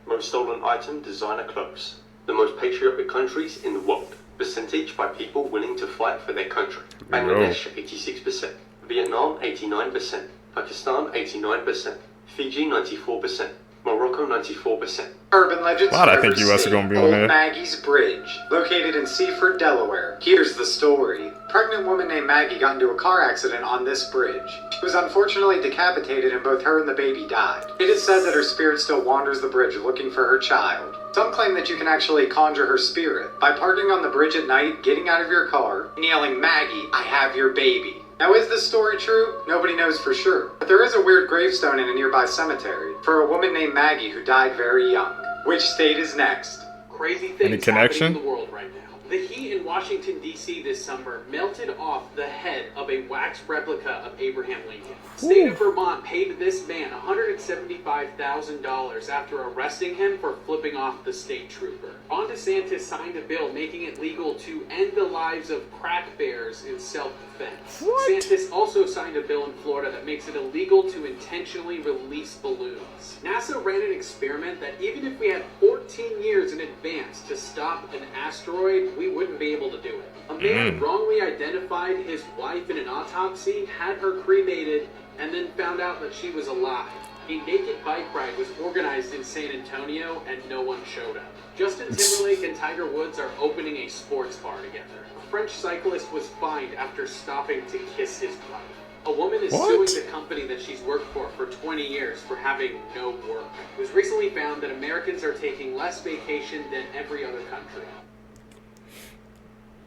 Most stolen item, designer clothes. The most patriotic countries in the world. Percentage by people willing to fight for their country. Bangladesh, 86%. Vietnam, 89%. Pakistan, 89%. Fiji, 94%. Morocco, 94%. Urban legends. Wow, I think US are gonna be on there. Maggie's Bridge, located in Seaford, Delaware. Here's the story. A pregnant woman named Maggie got into a car accident on this bridge. She was unfortunately decapitated and both her and the baby died. It is said that her spirit still wanders the bridge looking for her child. Some claim that you can actually conjure her spirit by parking on the bridge at night, getting out of your car, and yelling, "Maggie, I have your baby." Now, is this story true? Nobody knows for sure. But there is a weird gravestone in a nearby cemetery for a woman named Maggie who died very young. Which state is next? Crazy Any things connection? happening in the world right now. The heat in Washington, D.C. this summer melted off the head of a wax replica of Abraham Lincoln. State of Vermont paid this man $175,000 after arresting him for flipping off the state trooper. Ron DeSantis signed a bill making it legal to end the lives of crack bears in self-defense. DeSantis also signed a bill in Florida that makes it illegal to intentionally release balloons. NASA ran an experiment that even if we had 14 years in advance to stop an asteroid, we wouldn't be able to do it. A man wrongly identified his wife in an autopsy, had her cremated, and then found out that she was alive. A naked bike ride was organized in San Antonio and no one showed up. Justin Timberlake and Tiger Woods are opening a sports bar together. A French cyclist was fined after stopping to kiss his wife. A woman is suing the company that she's worked for 20 years for having no work. It was recently found that Americans are taking less vacation than every other country.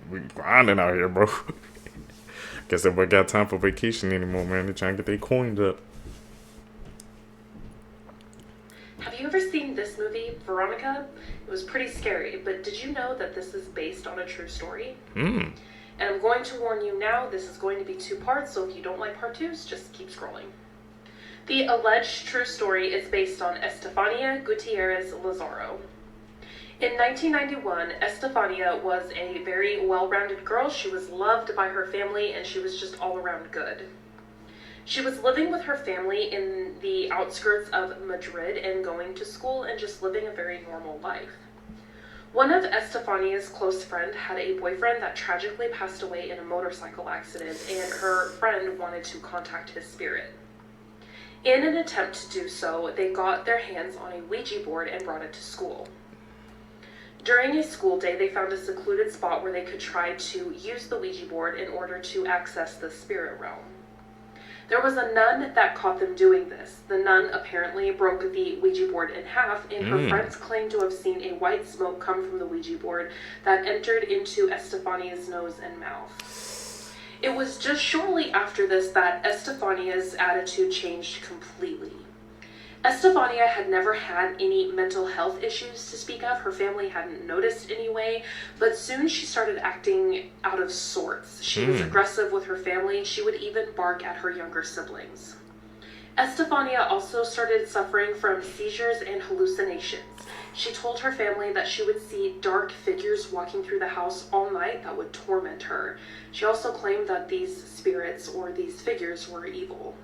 We grinding out here, bro. Guess everybody got time for vacation anymore, man. They're trying to get their coins up. Have you ever seen this movie, Veronica? It was pretty scary, but did you know that this is based on a true story? Hmm. And I'm going to warn you now, this is going to be 2 parts, so if you don't like part 2s, just keep scrolling. The alleged true story is based on Estefania Gutierrez Lazaro. In 1991, Estefania was a very well-rounded girl. She was loved by her family, and she was just all around good. She was living with her family in the outskirts of Madrid and going to school and just living a very normal life. One of Estefania's close friends had a boyfriend that tragically passed away in a motorcycle accident, and her friend wanted to contact his spirit. In an attempt to do so, they got their hands on a Ouija board and brought it to school. During a school day, they found a secluded spot where they could try to use the Ouija board in order to access the spirit realm. There was a nun that caught them doing this. The nun apparently broke the Ouija board in half, and her friends claimed to have seen a white smoke come from the Ouija board that entered into Estefania's nose and mouth. It was just shortly after this that Estefania's attitude changed completely. Estefania had never had any mental health issues to speak of. Her family hadn't noticed anyway, but soon she started acting out of sorts. She was aggressive with her family. She would even bark at her younger siblings. Estefania also started suffering from seizures and hallucinations. She told her family that she would see dark figures walking through the house all night that would torment her. She also claimed that these spirits or these figures were evil.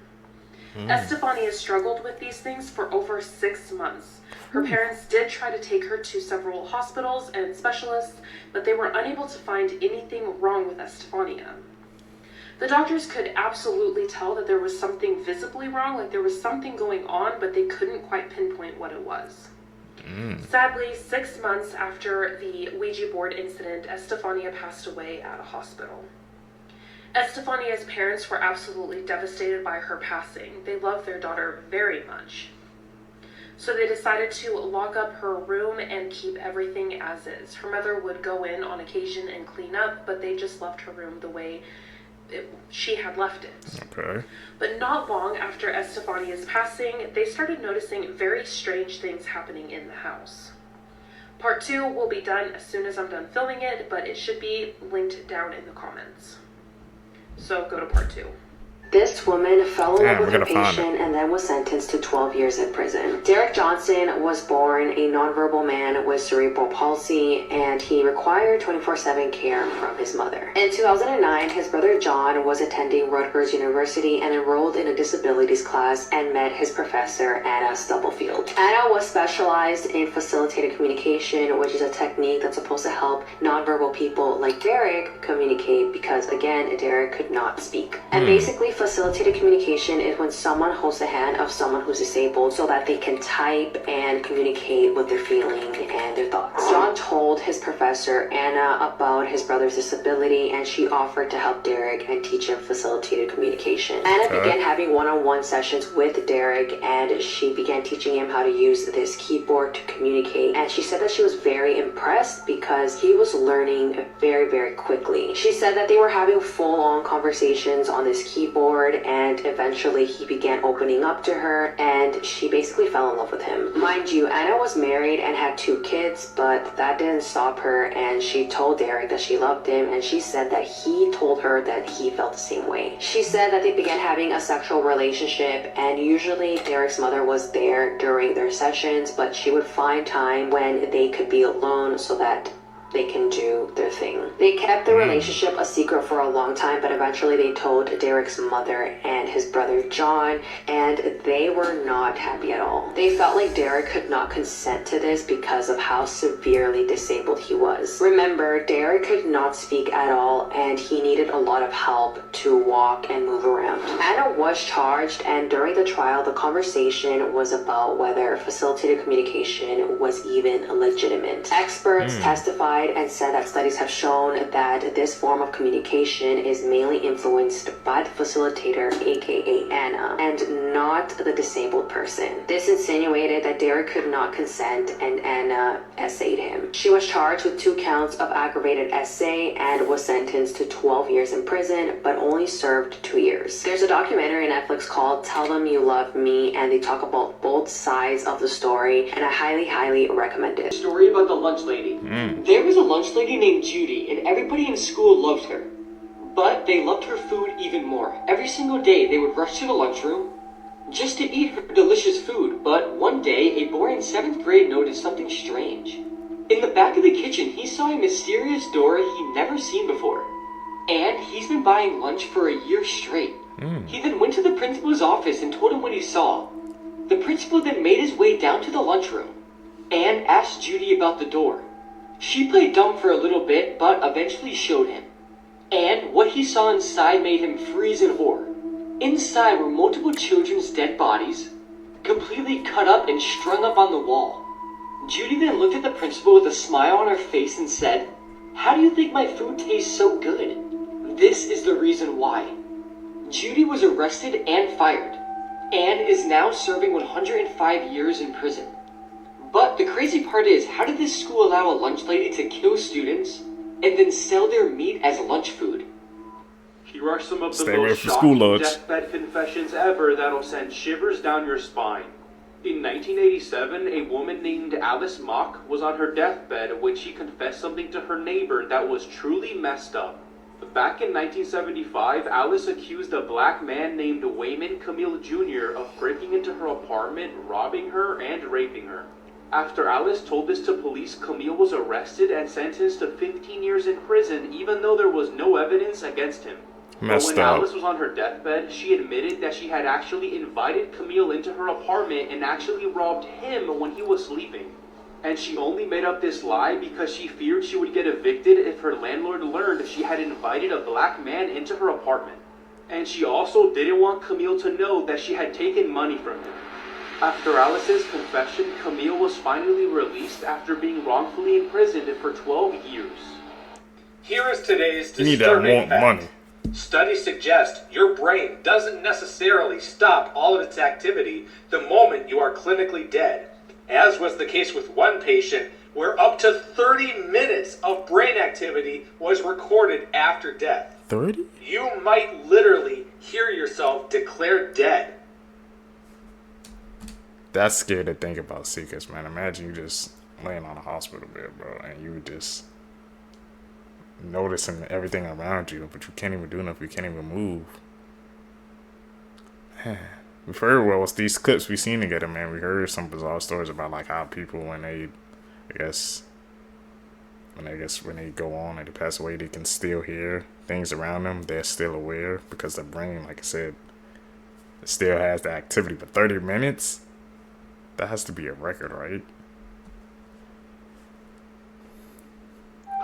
Estefania struggled with these things for over 6 months. Her parents did try to take her to several hospitals and specialists, but they were unable to find anything wrong with Estefania. The doctors could absolutely tell that there was something visibly wrong, like there was something going on, but they couldn't quite pinpoint what it was. Sadly, 6 months after the Ouija board incident, Estefania passed away at a hospital. Estefania's parents were absolutely devastated by her passing. They loved their daughter very much. So they decided to lock up her room and keep everything as is. Her mother would go in on occasion and clean up, but they just left her room the way she had left it. Okay. But not long after Estefania's passing, they started noticing very strange things happening in the house. Part 2 will be done as soon as I'm done filming it, but it should be linked down in the comments. So go to part 2. This woman fell in love with her patient and then was sentenced to 12 years in prison. Derek Johnson was born a nonverbal man with cerebral palsy, and he required 24/7 care from his mother. In 2009, his brother John was attending Rutgers University and enrolled in a disabilities class and met his professor, Anna Stubblefield. Anna was specialized in facilitated communication, which is a technique that's supposed to help nonverbal people like Derek communicate, because again, Derek could not speak. And basically, facilitated communication is when someone holds the hand of someone who's disabled so that they can type and communicate what they're feeling and their thoughts. John told his professor Anna about his brother's disability, and she offered to help Derek and teach him facilitated communication. Anna began having one-on-one sessions with Derek, and she began teaching him how to use this keyboard to communicate. And she said that she was very impressed because he was learning very, very quickly. She said that they were having full-on conversations on this keyboard, and eventually he began opening up to her, and she basically fell in love with him. Mind you, Anna was married and had 2 kids, but that didn't stop her, and she told Derek that she loved him, and she said that he told her that he felt the same way. She said that they began having a sexual relationship, and usually Derek's mother was there during their sessions, but she would find time when they could be alone so that they can do their thing. They kept the relationship a secret for a long time, but eventually they told Derek's mother and his brother John, and they were not happy at all. They felt like Derek could not consent to this because of how severely disabled he was. Remember, Derek could not speak at all, and he needed a lot of help to walk and move around. Anna was charged, and during the trial, the conversation was about whether facilitated communication was even legitimate. Experts testified denied and said that studies have shown that this form of communication is mainly influenced by the facilitator, aka Anna, and not the disabled person. This insinuated that Derek could not consent and Anna essayed him. She was charged with 2 counts of aggravated essay and was sentenced to 12 years in prison, but only served 2 years. There's a documentary on Netflix called Tell Them You Love Me, and they talk about both sides of the story, and I highly recommend it. Story about the lunch lady. There was a lunch lady named Judy, and everybody in school loved her. But they loved her food even more. Every single day they would rush to the lunchroom just to eat her delicious food. But one day, a boy in 7th grade noticed something strange. In the back of the kitchen, he saw a mysterious door he'd never seen before. And he's been buying lunch for a year straight. He then went to the principal's office and told him what he saw. The principal then made his way down to the lunchroom and asked Judy about the door. She played dumb for a little bit, but eventually showed him. And what he saw inside made him freeze in horror. Inside were multiple children's dead bodies, completely cut up and strung up on the wall. Judy then looked at the principal with a smile on her face and said, "How do you think my food tastes so good? This is the reason why." Judy was arrested and fired, and is now serving 105 years in prison. But the crazy part is, how did this school allow a lunch lady to kill students and then sell their meat as lunch food? Here are some of the Stay away most from school shocking lunch. deathbed confessions ever that'll send shivers down your spine. In 1987, a woman named Alice Mock was on her deathbed when she confessed something to her neighbor that was truly messed up. Back in 1975, Alice accused a black man named Wayman Camille Jr. of breaking into her apartment, robbing her, and raping her. After Alice told this to police, Camille was arrested and sentenced to 15 years in prison, even though there was no evidence against him. But when Alice was on her deathbed, she admitted that she had actually invited Camille into her apartment and actually robbed him when he was sleeping. And she only made up this lie because she feared she would get evicted if her landlord learned she had invited a black man into her apartment. And she also didn't want Camille to know that she had taken money from him. After Alice's confession, Camille was finally released after being wrongfully imprisoned for 12 years. Here is today's You need that disturbing fact. money. Studies suggest your brain doesn't necessarily stop all of its activity the moment you are clinically dead, as was the case with one patient where up to 30 minutes of brain activity was recorded after death. 30? You might literally hear yourself declared dead. That's scary to think about, Seekers, man. Imagine you just laying on a hospital bed, bro, and you just noticing everything around you, but you can't even do nothing. You can't even move. Man, we've heard, well, it's these clips we've seen together, man. We heard some bizarre stories about like how people, when they, when they go on and they pass away, they can still hear things around them. They're still aware because their brain, like I said, it still has the activity. But 30 minutes, that has to be a record, right?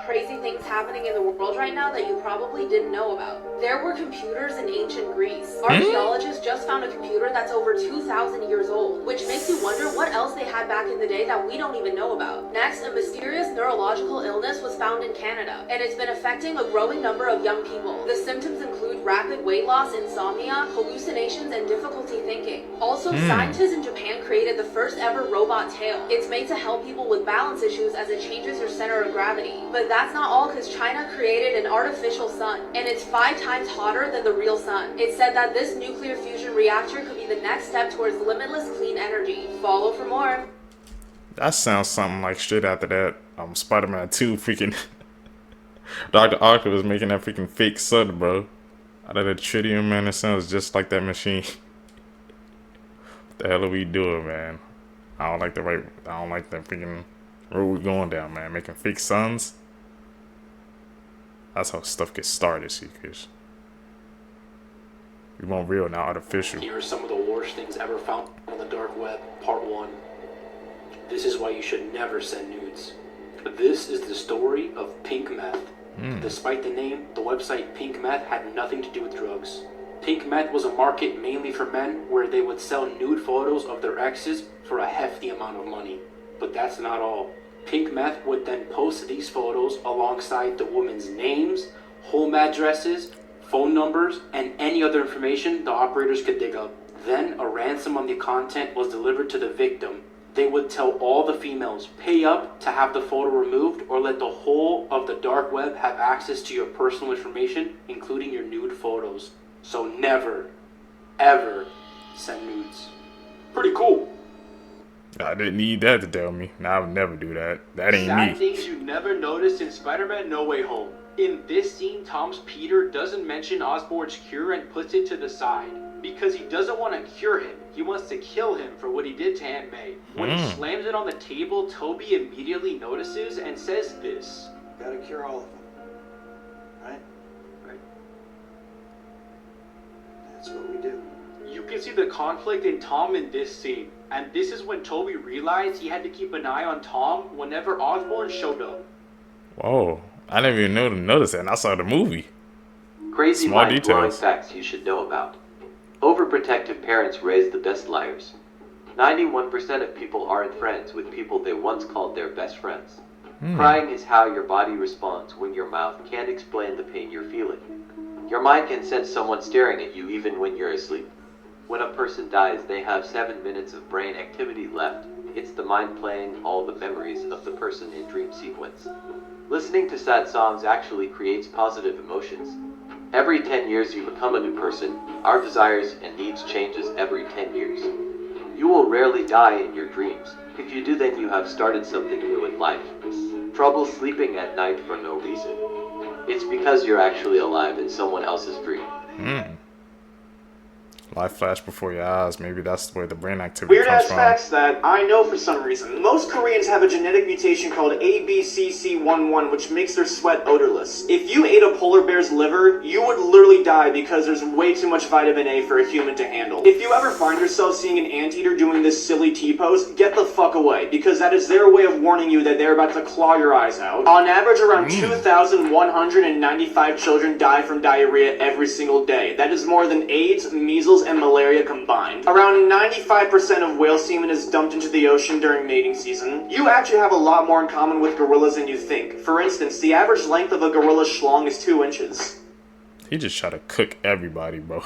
Crazy things happening in the world right now that you probably didn't know about. There were computers in ancient Greece. Archaeologists just found a computer that's over 2,000 years old, which makes you wonder what else they had back in the day that we don't even know about. Next, a mysterious neurological illness was found in Canada, and it's been affecting a growing number of young people. The symptoms include rapid weight loss, insomnia, hallucinations, and difficulty thinking. Also, scientists in Japan created the first ever robot tail. It's made to help people with balance issues as it changes your center of gravity. But that's not all, because China created an artificial sun, and it's 5 times hotter than the real sun. It said that this nuclear fusion reactor could be the next step towards limitless clean energy. Follow for more. That sounds something like straight after that Spider-Man 2 freaking Dr. Octopus making that freaking fake sun, bro. Out of the tritium, man, it sounds just like that machine. What the hell are we doing, man? I don't like the freaking road we're going down, man. Making fake suns. That's how stuff gets started, Seekers. We want real, now artificial. Here are some of the worst things ever found on the dark web, part 1. This is why you should never send nudes. This is the story of Pink Meth. Despite the name, the website Pink Meth had nothing to do with drugs. Pink Meth was a market mainly for men where they would sell nude photos of their exes for a hefty amount of money. But that's not all. Pink Meth would then post these photos alongside the woman's names, home addresses, phone numbers, and any other information the operators could dig up. Then a ransom on the content was delivered to the victim. They would tell all the females, pay up to have the photo removed or let the whole of the dark web have access to your personal information, including your nude photos. So never, ever send nudes. Pretty cool. I didn't need that to tell me. Now I would never do that. That ain't Sad me. things you never noticed in Spider-Man No Way Home. In this scene, Tom's Peter doesn't mention Osborn's cure and puts it to the side. Because he doesn't want to cure him. He wants to kill him for what he did to Aunt May. When he slams it on the table, Toby immediately notices and says this. Gotta cure all of them. Right? Right. That's what we do. You can see the conflict in Tom in this scene. And this is when Toby realized he had to keep an eye on Tom whenever Osborn showed up. Whoa. I didn't even notice that. And I saw the movie. Crazy Small mind-blowing details. facts you should know about. Overprotective parents raise the best liars. 91% of people aren't friends with people they once called their best friends. Crying is how your body responds when your mouth can't explain the pain you're feeling. Your mind can sense someone staring at you even when you're asleep. When a person dies, they have 7 minutes of brain activity left. It's the mind playing all the memories of the person in dream sequence. Listening to sad songs actually creates positive emotions. Every 10 years you become a new person. Our desires and needs changes every 10 years. You will rarely die in your dreams. If you do, then you have started something new in life. Trouble sleeping at night for no reason. It's because you're actually alive in someone else's dream. Life flash before your eyes. Maybe that's where the brain activity Weird comes ass from. facts that I know for some reason. Most Koreans have a genetic mutation called ABCC11, which makes their sweat odorless. If you ate a polar bear's liver, you would literally die because there's way too much vitamin A for a human to handle. If you ever find yourself seeing an anteater doing this silly T-pose, get the fuck away, because that is their way of warning you that they're about to claw your eyes out. On average, around 2,195 children die from diarrhea every single day. That is more than AIDS, measles, and malaria combined. Around 95% of whale semen is dumped into the ocean during mating season. You actually have a lot more in common with gorillas than you think. For instance, the average length of a gorilla's schlong is 2 inches. He just try to cook everybody, bro.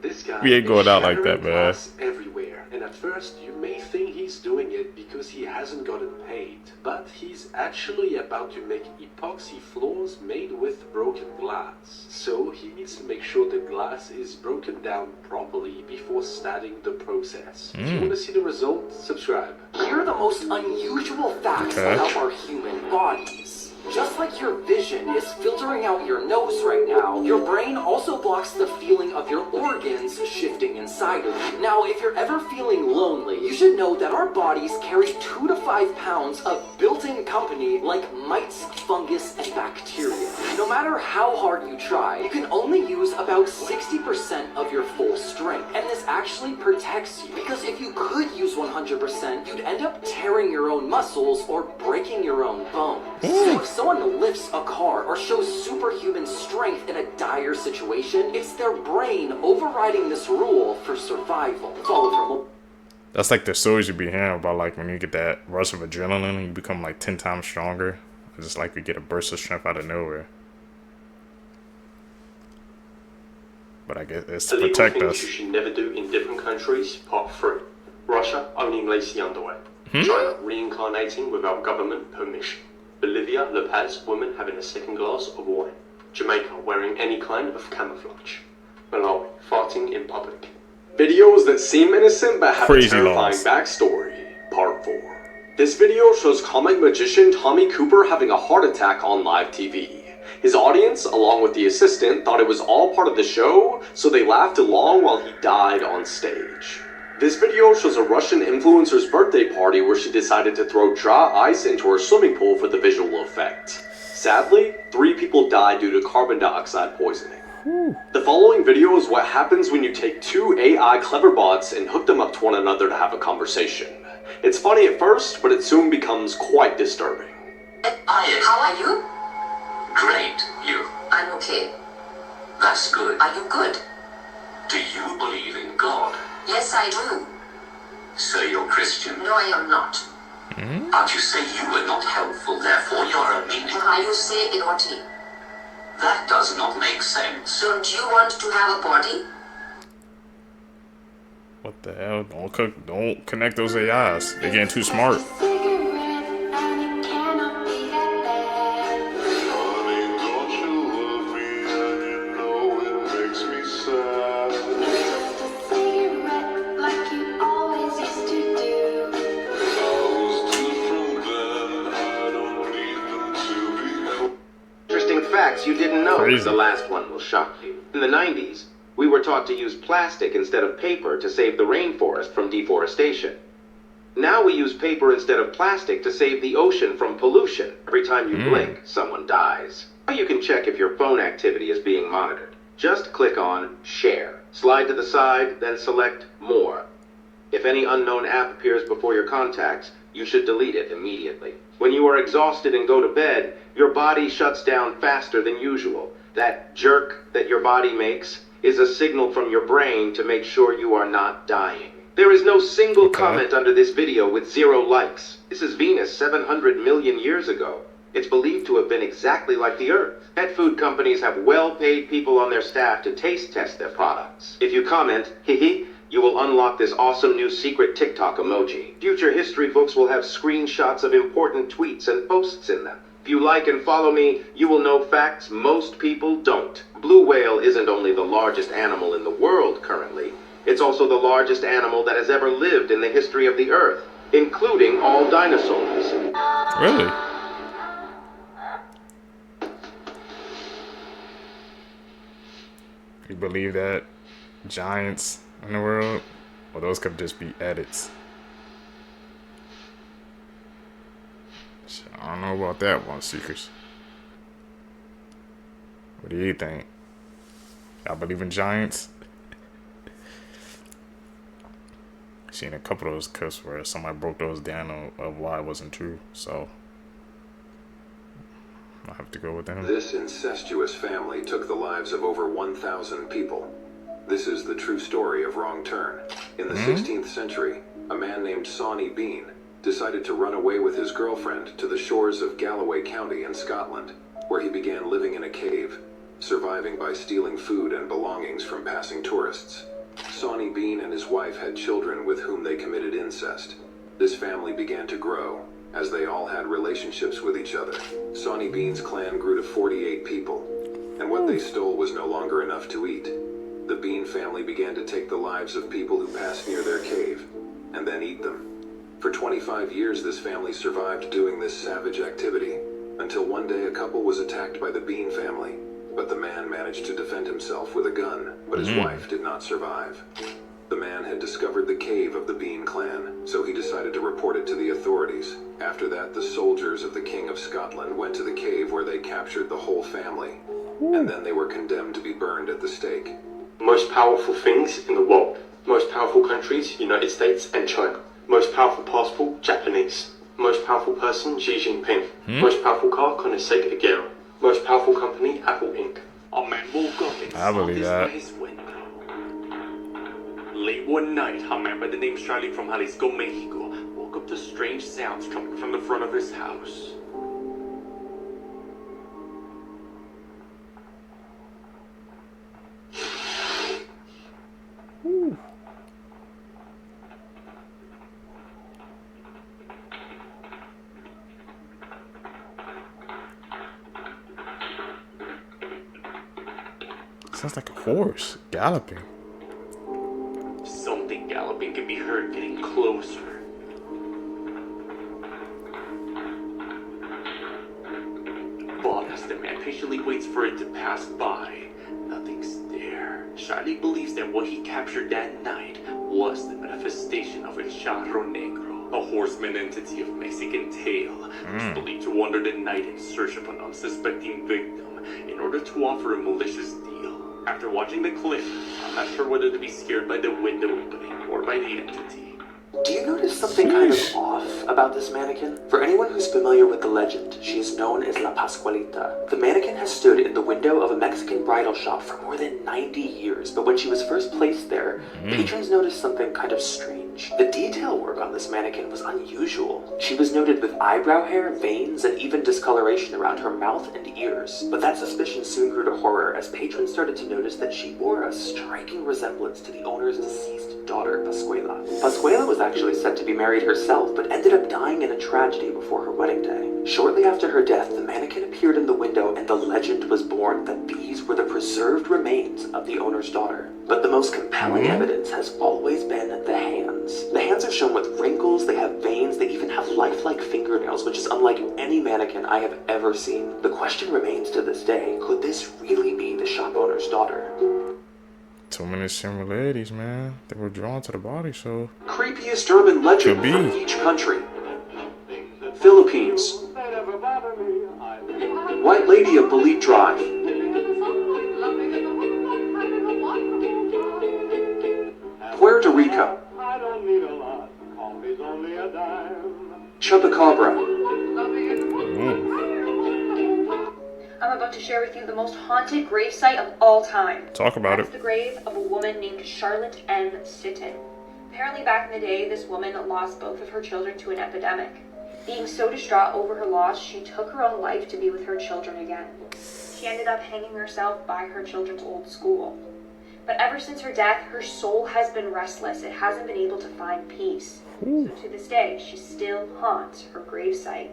This guy We ain't going out like shattering that, man. glass everywhere, and at first you may think he's doing it because he hasn't gotten paid, but he's actually about to make epoxy floors made with broken glass. So he needs to make sure the glass is broken down properly before starting the process. If you want to see the results, subscribe. Here are the most unusual facts about our human bodies. Just like your vision is filtering out your nose right now, your brain also blocks the feeling of your organs shifting inside of you. Now, if you're ever feeling lonely, you should know that our bodies carry 2 to 5 pounds of built-in company like mites, fungus, and bacteria. No matter how hard you try, you can only use about 60% of your full strength. And this actually protects you, because if you could use 100%, you'd end up tearing your own muscles or breaking your own bones. So if someone lifts a car or shows superhuman strength in a dire situation, it's their brain overriding this rule for survival. Follow from That's like the stories you be hearing about, like when you get that rush of adrenaline, you become like 10 times stronger. It's just like you get a burst of strength out of nowhere. But I guess it's to Illegal protect things us. you should never do in different countries, part 3. Russia owning lacy underwear. China reincarnating without government permission. Bolivia, La Paz, woman having a second glass of wine. Jamaica wearing any kind of camouflage. Malawi, farting in public. Videos that seem innocent but have Crazy a terrifying laws. backstory. Part 4. This video shows comic magician Tommy Cooper having a heart attack on live TV. His audience, along with the assistant, thought it was all part of the show, so they laughed along while he died on stage. This video shows a Russian influencer's birthday party where she decided to throw dry ice into her swimming pool for the visual effect. Sadly, 3 people died due to carbon dioxide poisoning. The following video is what happens when you take 2 AI clever bots and hook them up to one another to have a conversation. It's funny at first, but it soon becomes quite disturbing. How are you? Great. You? I'm okay. That's good. Are you good? Do you believe in God? Yes, I do. So you're Christian? No, I am not. But you say you were not helpful, therefore you're a meaning. You say Immortal. That does not make sense. Don't you want to have a body? What the hell? Don't connect those AIs. They're getting too smart. Interesting facts you didn't know. Crazy. The last one will shock you. In the 90s, we were taught to use plastic instead of paper to save the rainforest from deforestation. Now we use paper instead of plastic to save the ocean from pollution. Every time you blink, someone dies. Now you can check if your phone activity is being monitored. Just click on Share. Slide to the side, then select More. If any unknown app appears before your contacts, you should delete it immediately. When you are exhausted and go to bed, your body shuts down faster than usual. That jerk that your body makes is a signal from your brain to make sure you are not dying. There is no single comment under this video with 0 likes. This is Venus 700 million years ago. It's believed to have been exactly like the Earth. Pet food companies have well-paid people on their staff to taste test their products. If you comment, hee, you will unlock this awesome new secret TikTok emoji. Future history books will have screenshots of important tweets and posts in them. If you like and follow me, you will know facts most people don't. Blue whale isn't only the largest animal in the world currently, it's also the largest animal that has ever lived in the history of the Earth, including all dinosaurs. Really? You believe that? Giants in the world? Well, those could just be edits. I don't know about that one, Seekers. What do you think? Y'all believe in giants? Seen a couple of those clips where somebody broke those down of why it wasn't true, so I have to go with them. This incestuous family took the lives of over 1,000 people. This is the true story of Wrong Turn. In the 16th century, a man named Sawney Bean decided to run away with his girlfriend to the shores of Galloway County in Scotland, where he began living in a cave, surviving by stealing food and belongings from passing tourists. Sawney Bean and his wife had children with whom they committed incest. This family began to grow, as they all had relationships with each other. Sawney Bean's clan grew to 48 people, and what they stole was no longer enough to eat. The Bean family began to take the lives of people who passed near their cave, and then eat them. For 25 years, this family survived doing this savage activity, until one day a couple was attacked by the Bean family, but the man managed to defend himself with a gun, but his wife did not survive. The man had discovered the cave of the Bean clan, so he decided to report it to the authorities. After that, the soldiers of the King of Scotland went to the cave where they captured the whole family, and then they were condemned to be burned at the stake. Most powerful things in the world. Most powerful countries, United States and China. Most powerful passport, Japanese. Most powerful person, Xi Jinping. Most powerful car, Koenigsegg Aghori. Most powerful company, Apple Inc. A man woke up and I believe that. his window. Late one night, a man by the name Charlie from Jalisco, Mexico, woke up to strange sounds coming from the front of his house. Sounds like a horse galloping. Something galloping can be heard getting closer. But as the man patiently waits for it to pass by, nothing's there. Charlie believes that what he captured that night was the manifestation of a charro negro, a horseman entity of Mexican tale, which is believed to wander the night in search of an unsuspecting victim in order to offer a malicious deal. After watching the clip, I'm not sure whether to be scared by the window opening or by the entity. Do you notice something kind of off about this mannequin? For anyone who's familiar with the legend, she is known as La Pasqualita. The mannequin has stood in the window of a Mexican bridal shop for more than 90 years, but when she was first placed there, patrons noticed something kind of strange. strange. The detail work on this mannequin was unusual. She was noted with eyebrow hair, veins, and even discoloration around her mouth and ears. But that suspicion soon grew to horror as patrons started to notice that she bore a striking resemblance to the owner's deceased daughter, Pasqualita. Pasqualita was actually said to be married herself, but ended up dying in a tragedy before her wedding day. Shortly after her death, the mannequin appeared in the window and the legend was born that these were the preserved remains of the owner's daughter. But the most compelling evidence has always been the hands. The hands are shown with wrinkles, they have veins, they even have lifelike fingernails, which is unlike any mannequin I have ever seen. The question remains to this day, could this really be the shop owner's daughter? Too many similarities, man. They were drawn to the body, so... Creepiest urban legend from each country. Philippines. White Lady of Balit Drive. Puerto Rico. Chupacabra. I'm about to share with you the most haunted gravesite of all time. Talk about That's the grave of a woman named Charlotte N. Sitton. Apparently back in the day, this woman lost both of her children to an epidemic. Being so distraught over her loss, she took her own life to be with her children again. She ended up hanging herself by her children's old school. But ever since her death, her soul has been restless. It hasn't been able to find peace. So to this day, she still haunts her gravesite.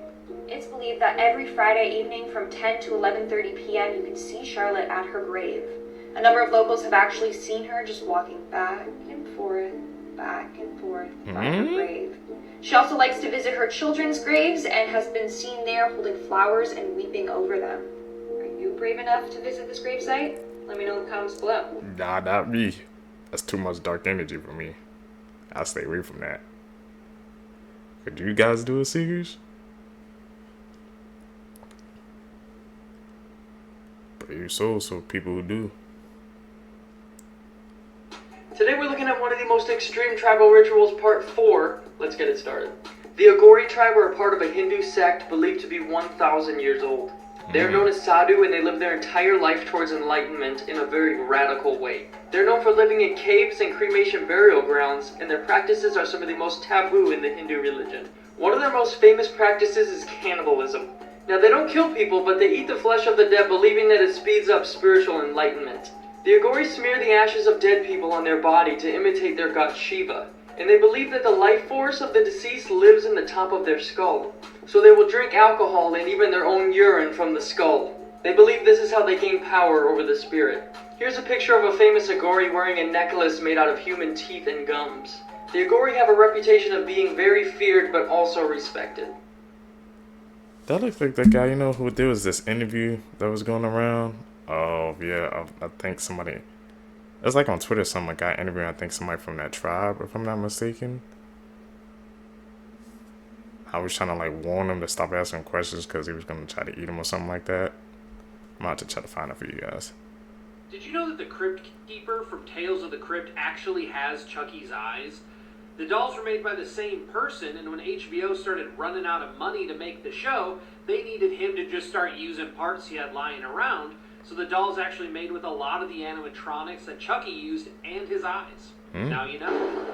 It's believed that every Friday evening from 10 to 11:30 p.m. you can see Charlotte at her grave. A number of locals have actually seen her just walking back and forth by her grave. She also likes to visit her children's graves and has been seen there holding flowers and weeping over them. Are you brave enough to visit this gravesite? Let me know in the comments below. Nah, not me. That's too much dark energy for me. I'll stay away from that. Could you guys do it, Seekers? But your soul, so people who do. Today we're looking at one of the most extreme tribal rituals, part 4. Let's get it started. The Aghori tribe are a part of a Hindu sect believed to be 1,000 years old. They're known as sadhu and they live their entire life towards enlightenment in a very radical way. They're known for living in caves and cremation burial grounds, and their practices are some of the most taboo in the Hindu religion. One of their most famous practices is cannibalism. Now they don't kill people, but they eat the flesh of the dead, believing that it speeds up spiritual enlightenment. The Aghori smear the ashes of dead people on their body to imitate their god Shiva, and they believe that the life force of the deceased lives in the top of their skull. So they will drink alcohol and even their own urine from the skull. They believe this is how they gain power over the spirit. Here's a picture of a famous Aghori wearing a necklace made out of human teeth and gums. The Aghori have a reputation of being very feared but also respected. That looks like that guy, you know, who there was this interview that was going around. Oh, yeah, I think somebody... It was like on Twitter, some guy interviewing, I think somebody from that tribe, if I'm not mistaken. I was trying to like warn him to stop asking questions because he was going to try to eat him or something like that. I'm about to try to find it for you guys. Did you know that the Crypt Keeper from Tales of the Crypt actually has Chucky's eyes? The dolls were made by the same person, and when HBO started running out of money to make the show, they needed him to just start using parts he had lying around. So the doll's actually made with a lot of the animatronics that Chucky used and his eyes. Now you know.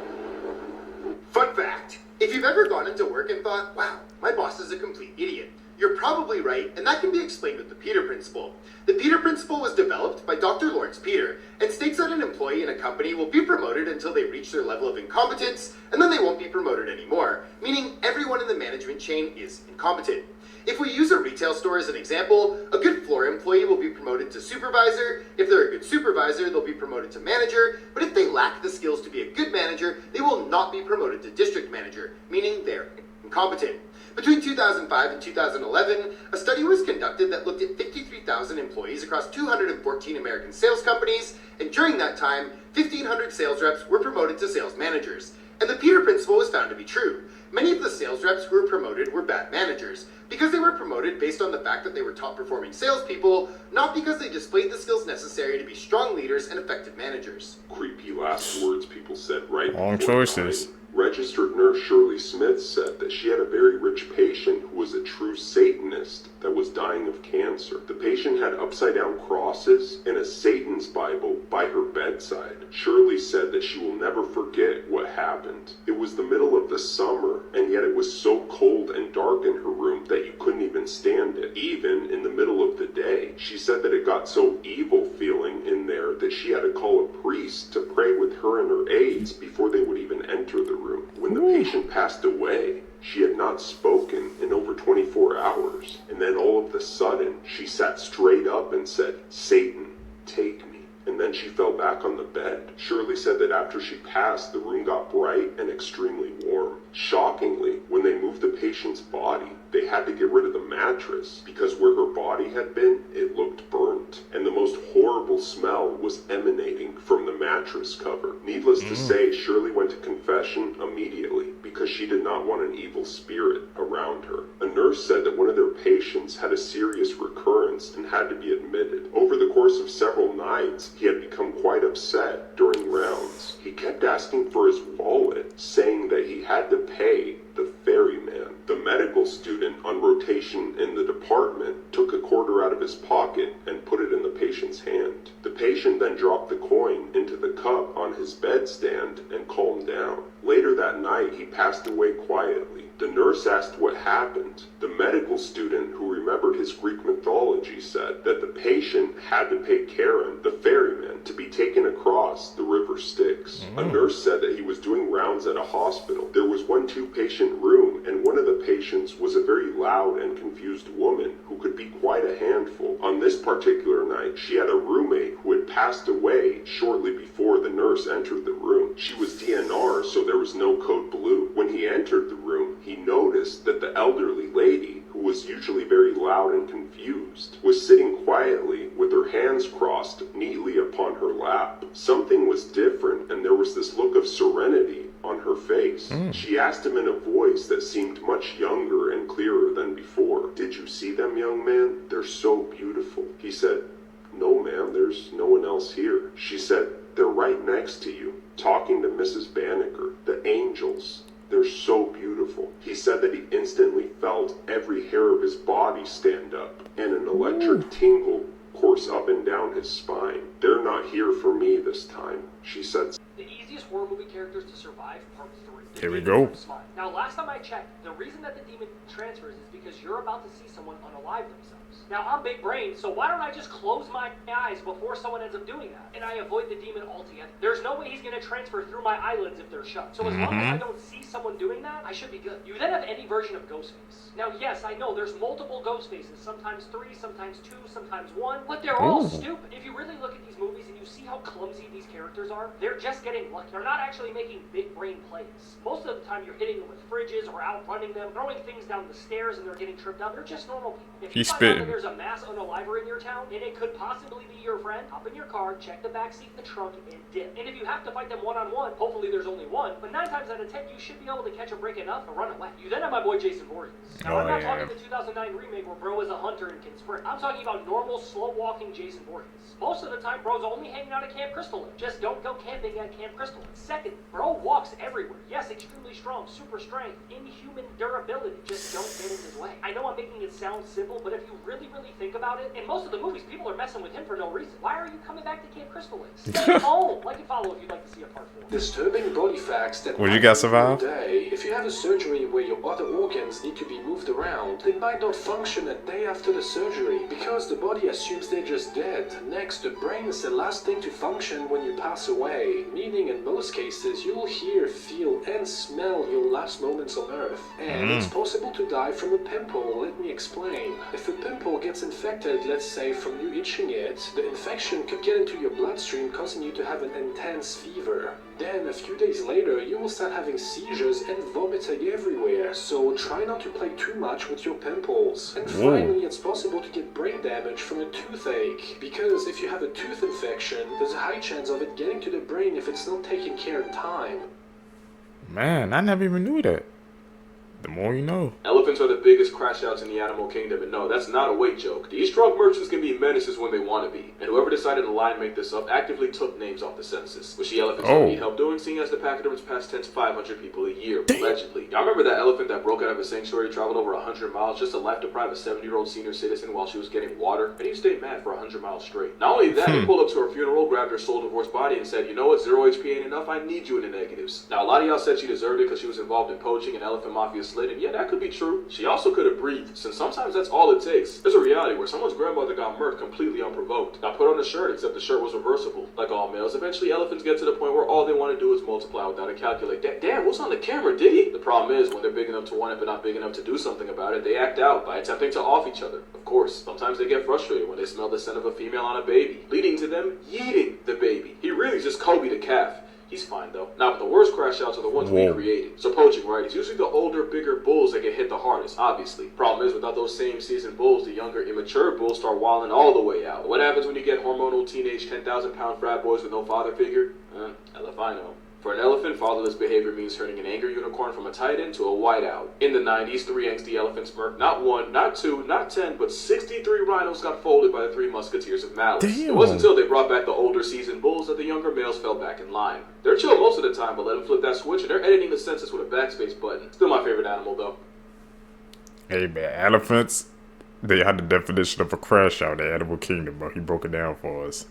Fun fact. If you've ever gone into work and thought, wow, my boss is a complete idiot, you're probably right, and that can be explained with the Peter Principle. The Peter Principle was developed by Dr. Lawrence Peter and states that an employee in a company will be promoted until they reach their level of incompetence, and then they won't be promoted anymore, meaning everyone in the management chain is incompetent. If we use a retail store as an example, a good floor employee will be promoted to supervisor. If they're a good supervisor, they'll be promoted to manager. But if they lack the skills to be a good manager, they will not be promoted to district manager, meaning they're incompetent. Between 2005 and 2011, a study was conducted that looked at 53,000 employees across 214 American sales companies, and during that time, 1,500 sales reps were promoted to sales managers. And the Peter Principle was found to be true. Many of the sales reps who were promoted were bad managers, because they were promoted based on the fact that they were top-performing salespeople, not because they displayed the skills necessary to be strong leaders and effective managers. Creepy last words people said right Wrong before choices. dying. Registered nurse Shirley Smith said that she had a very rich patient who was a true Satanist that was dying of cancer. The patient had upside-down crosses and a Satan's Bible by her bedside. Shirley said that she will never forget what happened. It was the middle of the summer, and yet it was so cold and dark in her room that you couldn't even stand it, even in the middle of the day. She said that it got so evil feeling in there that she had to call a priest to pray with her and her aides before they would even enter the room. When the patient passed away, she had not spoken in over 24 hours. And then all of a sudden, she sat straight up and said, "Satan, take me." And then she fell back on the bed. Shirley said that after she passed, the room got bright and extremely warm. Shockingly, when they moved the patient's body, they had to get rid of the mattress because where her body had been, it looked burnt. And the most horrible smell was emanating from the mattress cover. Needless to say, Shirley went to confession immediately because she did not want an evil spirit around her. A nurse said that one of their patients had a serious recurrence and had to be admitted. Over the course of several nights, he had become quite upset during rounds. He kept asking for his wallet, saying that he had to pay the ferryman. The medical student on rotation in the department took a quarter out of his pocket and put it in the patient's hand. The patient then dropped the coin into the cup on his bedstand and calmed down. Later that night, he passed away quietly. The nurse asked what happened. The medical student, who remembered his Greek mythology, said that the patient had to pay Karen, the ferryman, to be taken across the river Styx. A nurse said that he was doing rounds at a hospital. There was one two-patient room, and one of the patients was a very loud and confused woman who could be quite a handful. On this particular night, she had a roommate who had passed away shortly before the nurse entered the room. She was DNR, so there was no code blue. When he entered the room, he noticed that the elderly lady, who was usually very loud and confused, was sitting quietly with her hands crossed neatly upon her lap. Something was different, and there was this look of serenity on her face. She asked him in a voice that seemed much younger and clearer than before, "Did you see them, young man? They're so beautiful." He said, "No, ma'am, there's no one else here." She said, "They're right next to you, talking to Mrs. Banneker, the angels. They're so beautiful." He said that he instantly felt every hair of his body stand up, and an electric tingle course up and down his spine. "They're not here for me this time," she said. The easiest horror movie characters to survive, part 3. Here we go. Now, last time I checked, the reason that the demon transfers is because you're about to see someone unalive themselves. Now, I'm big brain, so why don't I just close my eyes before someone ends up doing that? And I avoid the demon altogether. There's no way he's going to transfer through my eyelids if they're shut. So as long as I don't see someone doing that, I should be good. You then have any version of Ghostface. Now, yes, I know there's multiple Ghostfaces, sometimes 3, sometimes 2, sometimes 1, but they're all stupid. If you really look at these movies and you see how clumsy these characters are, they're just getting lucky. They're not actually making big brain plays. Most of the time, you're hitting them with fridges or outrunning them, throwing things down the stairs and they're getting tripped up. They're just normal people. If you find out that there's a mass unaliver in your town and it could possibly be your friend, hop in your car, check the back seat in the trunk, and dip. And if you have to fight them one-on-one, hopefully there's only one, but 9 times out of 10, you should be able to catch a break enough to run away. You then have my boy Jason Voorhees. Now, I'm not talking the 2009 remake where bro is a hunter and can sprint. I'm talking about normal, slow-walking Jason Voorhees. Most of the time, bro's only hanging out at Camp Crystal Lake. Just don't go camping at Camp Crystal Lake. Second, bro walks everywhere. Yes, extremely strong, super strength, inhuman durability. Just don't get in his way. I know I'm making it sound simple, but if you really think about it, in most of the movies, people are messing with him for no reason. Why are you coming back to Camp Crystal Lake? Stay home. Like and follow if you'd like to see a part 4. Disturbing body facts that would you guys survive? Day. If you have a surgery where your other organs need to be moved around, they might not function a day after the surgery because the body assumes they're just dead. Next, the brain is the last thing to function when you pass away, meaning in most cases you'll hear, feel, and smell your last moments on Earth. And it's possible to die from a pimple. Let me explain. If a pimple gets infected, let's say from you itching it, the infection could get into your bloodstream, causing you to have an intense fever. Then, a few days later, you will start having seizures and vomiting everywhere, so try not to play too much with your pimples. And finally, it's possible to get brain damage from a toothache, because if you have a tooth infection, there's a high chance of it getting to the brain if it's not taken care in time. Man, I never even knew that. The more you know. Elephants are the biggest crash outs in the animal kingdom, and no, that's not a weight joke. These drug merchants can be menaces when they want to be, and whoever decided to lie and make this up actively took names off the census, which the elephants don't need help doing, seeing as the pachyderms pass 10 to 500 people a year, allegedly. Y'all remember that elephant that broke out of a sanctuary, traveled over 100 miles just to life-deprive a 70-year-old senior citizen while she was getting water? And he stayed mad for 100 miles straight. Not only that, he pulled up to her funeral, grabbed her soul-divorced body, and said, you know what, 0 HP ain't enough, I need you in the negatives. Now, a lot of y'all said she deserved it because she was involved in poaching and elephant mafia slit, and yeah, that could be true. She also could have breathed, since sometimes that's all it takes. There's a reality where someone's grandmother got murked completely unprovoked. Got put on a shirt, except the shirt was reversible. Like all males, eventually elephants get to the point where all they want to do is multiply without a calculator. Damn, what's on the camera, did he? The problem is, when they're big enough to want it but not big enough to do something about it, they act out by attempting to off each other. Of course, sometimes they get frustrated when they smell the scent of a female on a baby, leading to them yeeting the baby. He really just Kobe the calf. He's fine though. Now, but the worst crash outs are the ones we created. So poaching, right? It's usually the older, bigger bulls that get hit the hardest, obviously. Problem is, without those same seasoned bulls, the younger, immature bulls start wilding all the way out. What happens when you get hormonal teenage 10,000-pound frat boys with no father figure? Hell if I know. For an elephant, fatherless behavior means turning an angry unicorn from a tight end to a whiteout. In the 90s, 3 angsty elephants murked not 1, not 2, not 10, but 63 rhinos got folded by the 3 musketeers of malice. It wasn't until they brought back the older seasoned bulls that the younger males fell back in line. They're chill most of the time, but let them flip that switch and they're editing the census with a backspace button. Still my favorite animal, though. Hey, man, elephants, they had the definition of a crash out in the animal kingdom, bro. He broke it down for us.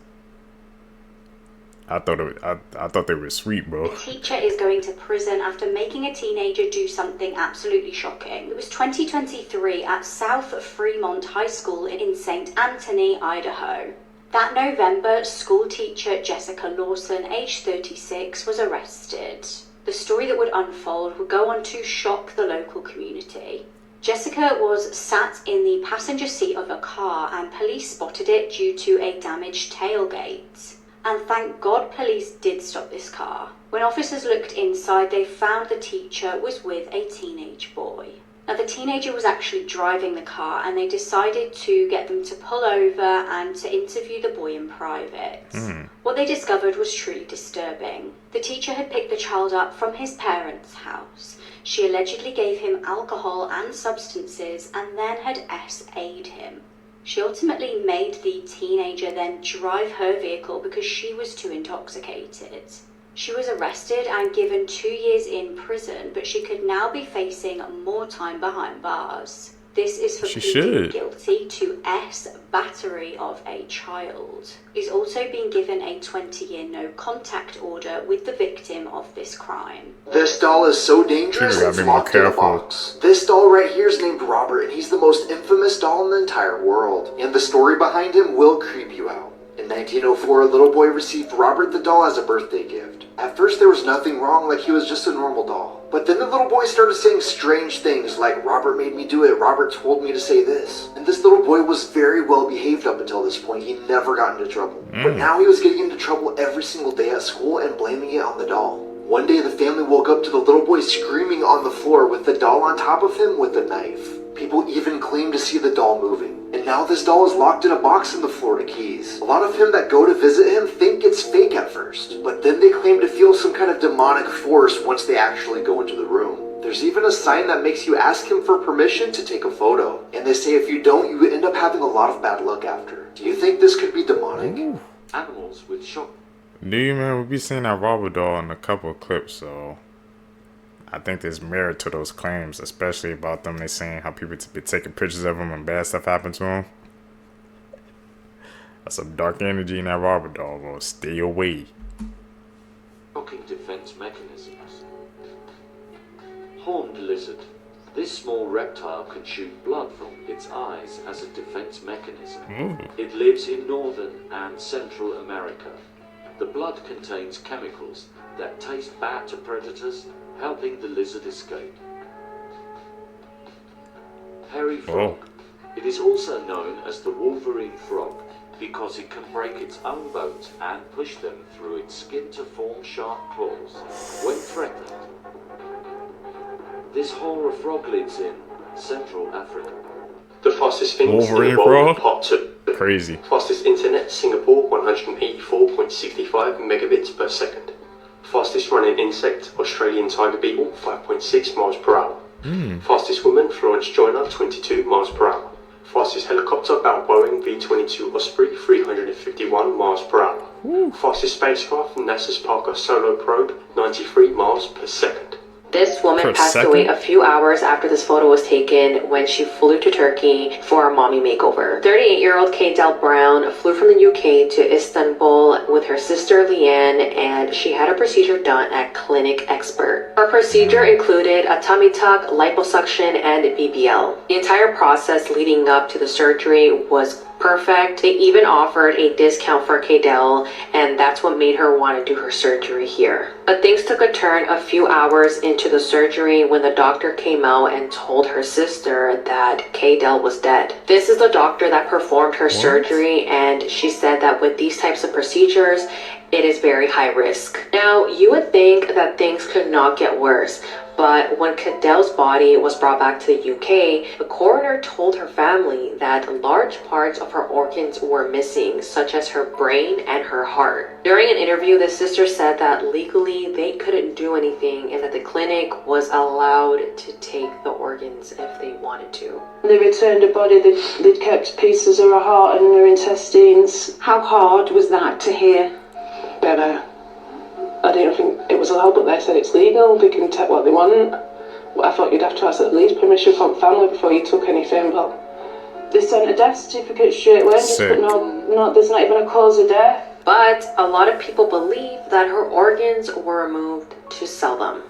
I thought they were sweet, bro. A teacher is going to prison after making a teenager do something absolutely shocking. It was 2023 at South Fremont High School in St. Anthony, Idaho. That November, school teacher Jessica Lawson, age 36, was arrested. The story that would unfold would go on to shock the local community. Jessica was sat in the passenger seat of a car and police spotted it due to a damaged tailgate. And thank God police did stop this car. When officers looked inside, they found the teacher was with a teenage boy. Now, the teenager was actually driving the car, and they decided to get them to pull over and to interview the boy in private. What they discovered was truly disturbing. The teacher had picked the child up from his parents' house. She allegedly gave him alcohol and substances and then had SA'd him. She ultimately made the teenager then drive her vehicle because she was too intoxicated. She was arrested and given 2 years in prison, but she could now be facing more time behind bars. This is for pleading guilty to battery of a child. He's also been given a 20-year no contact order with the victim of this crime. This doll is so dangerous it's locked in a box. This doll right here is named Robert, and he's the most infamous doll in the entire world. And the story behind him will creep you out. In 1904, a little boy received Robert the doll as a birthday gift. At first there was nothing wrong, like he was just a normal doll. But then the little boy started saying strange things like, Robert made me do it, Robert told me to say this. And this little boy was very well behaved up until this point. He never got into trouble. But now he was getting into trouble every single day at school and blaming it on the doll. One day the family woke up to the little boy screaming on the floor with the doll on top of him with a knife. People even claim to see the doll moving. And now this doll is locked in a box in the Florida Keys. A lot of him that go to visit him think it's fake at first, but then they claim to feel some kind of demonic force once they actually go into the room. There's even a sign that makes you ask him for permission to take a photo. And they say if you don't, you end up having a lot of bad luck after. Do you think this could be demonic? Animals with shock. Dude, man, we'll be seeing that Robert doll in a couple of clips, so I think there's merit to those claims, especially about them. They saying how people be taking pictures of them and bad stuff happens to them. That's some dark energy in that Robert doll, bro. Stay away. Shocking defense mechanisms. Horned lizard. This small reptile can shoot blood from its eyes as a defense mechanism. It lives in Northern and Central America. The blood contains chemicals that taste bad to predators, helping the lizard escape. Hairy frog. It is also known as the Wolverine frog because it can break its own bones and push them through its skin to form sharp claws when threatened. This horror frog lives in Central Africa. The fastest things in the world, part 2. Crazy. Fastest internet, Singapore, 184.65 megabits per second. Fastest running insect, Australian tiger beetle, 5.6 miles per hour. Fastest woman, Florence Joyner, 22 miles per hour. Fastest helicopter, Boeing V-22 Osprey, 351 miles per hour. Fastest spacecraft, NASA's Parker Solar Probe, 93 miles per second. This woman passed away a few hours after this photo was taken when she flew to Turkey for a mommy makeover. 38-year-old Cadell Brown flew from the UK to Istanbul with her sister Leanne, and she had a procedure done at Clinic Expert. Her procedure included a tummy tuck, liposuction, and BBL. The entire process leading up to the surgery was perfect. They even offered a discount for Cadell, and that's what made her want to do her surgery here. But things took a turn a few hours into the surgery when the doctor came out and told her sister that Cadell was dead. This is the doctor that performed her surgery, and she said that with these types of procedures, it is very high risk. Now, you would think that things could not get worse, but when Cadell's body was brought back to the UK, the coroner told her family that large parts of her organs were missing, such as her brain and her heart. During an interview, the sister said that legally they couldn't do anything and that the clinic was allowed to take the organs if they wanted to. They returned a body they'd kept pieces of her heart and her intestines. How hard was that to hear? Better. I didn't think it was allowed, but they said it's legal. They can take what they want. Well, I thought you'd have to ask at least permission from family before you took anything, but they sent a death certificate straight away. Just put no, there's not even a cause of death. But a lot of people believe that her organs were removed to sell them.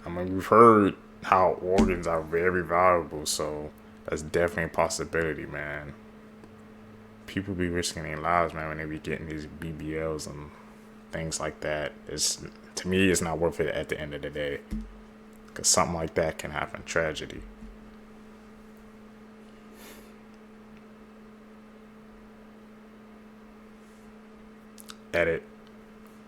I mean, we've heard how organs are very valuable, so that's definitely a possibility, man. People be risking their lives, man, when they be getting these BBLs and things like that. To me, it's not worth it at the end of the day, because something like that can happen. Tragedy. Edit.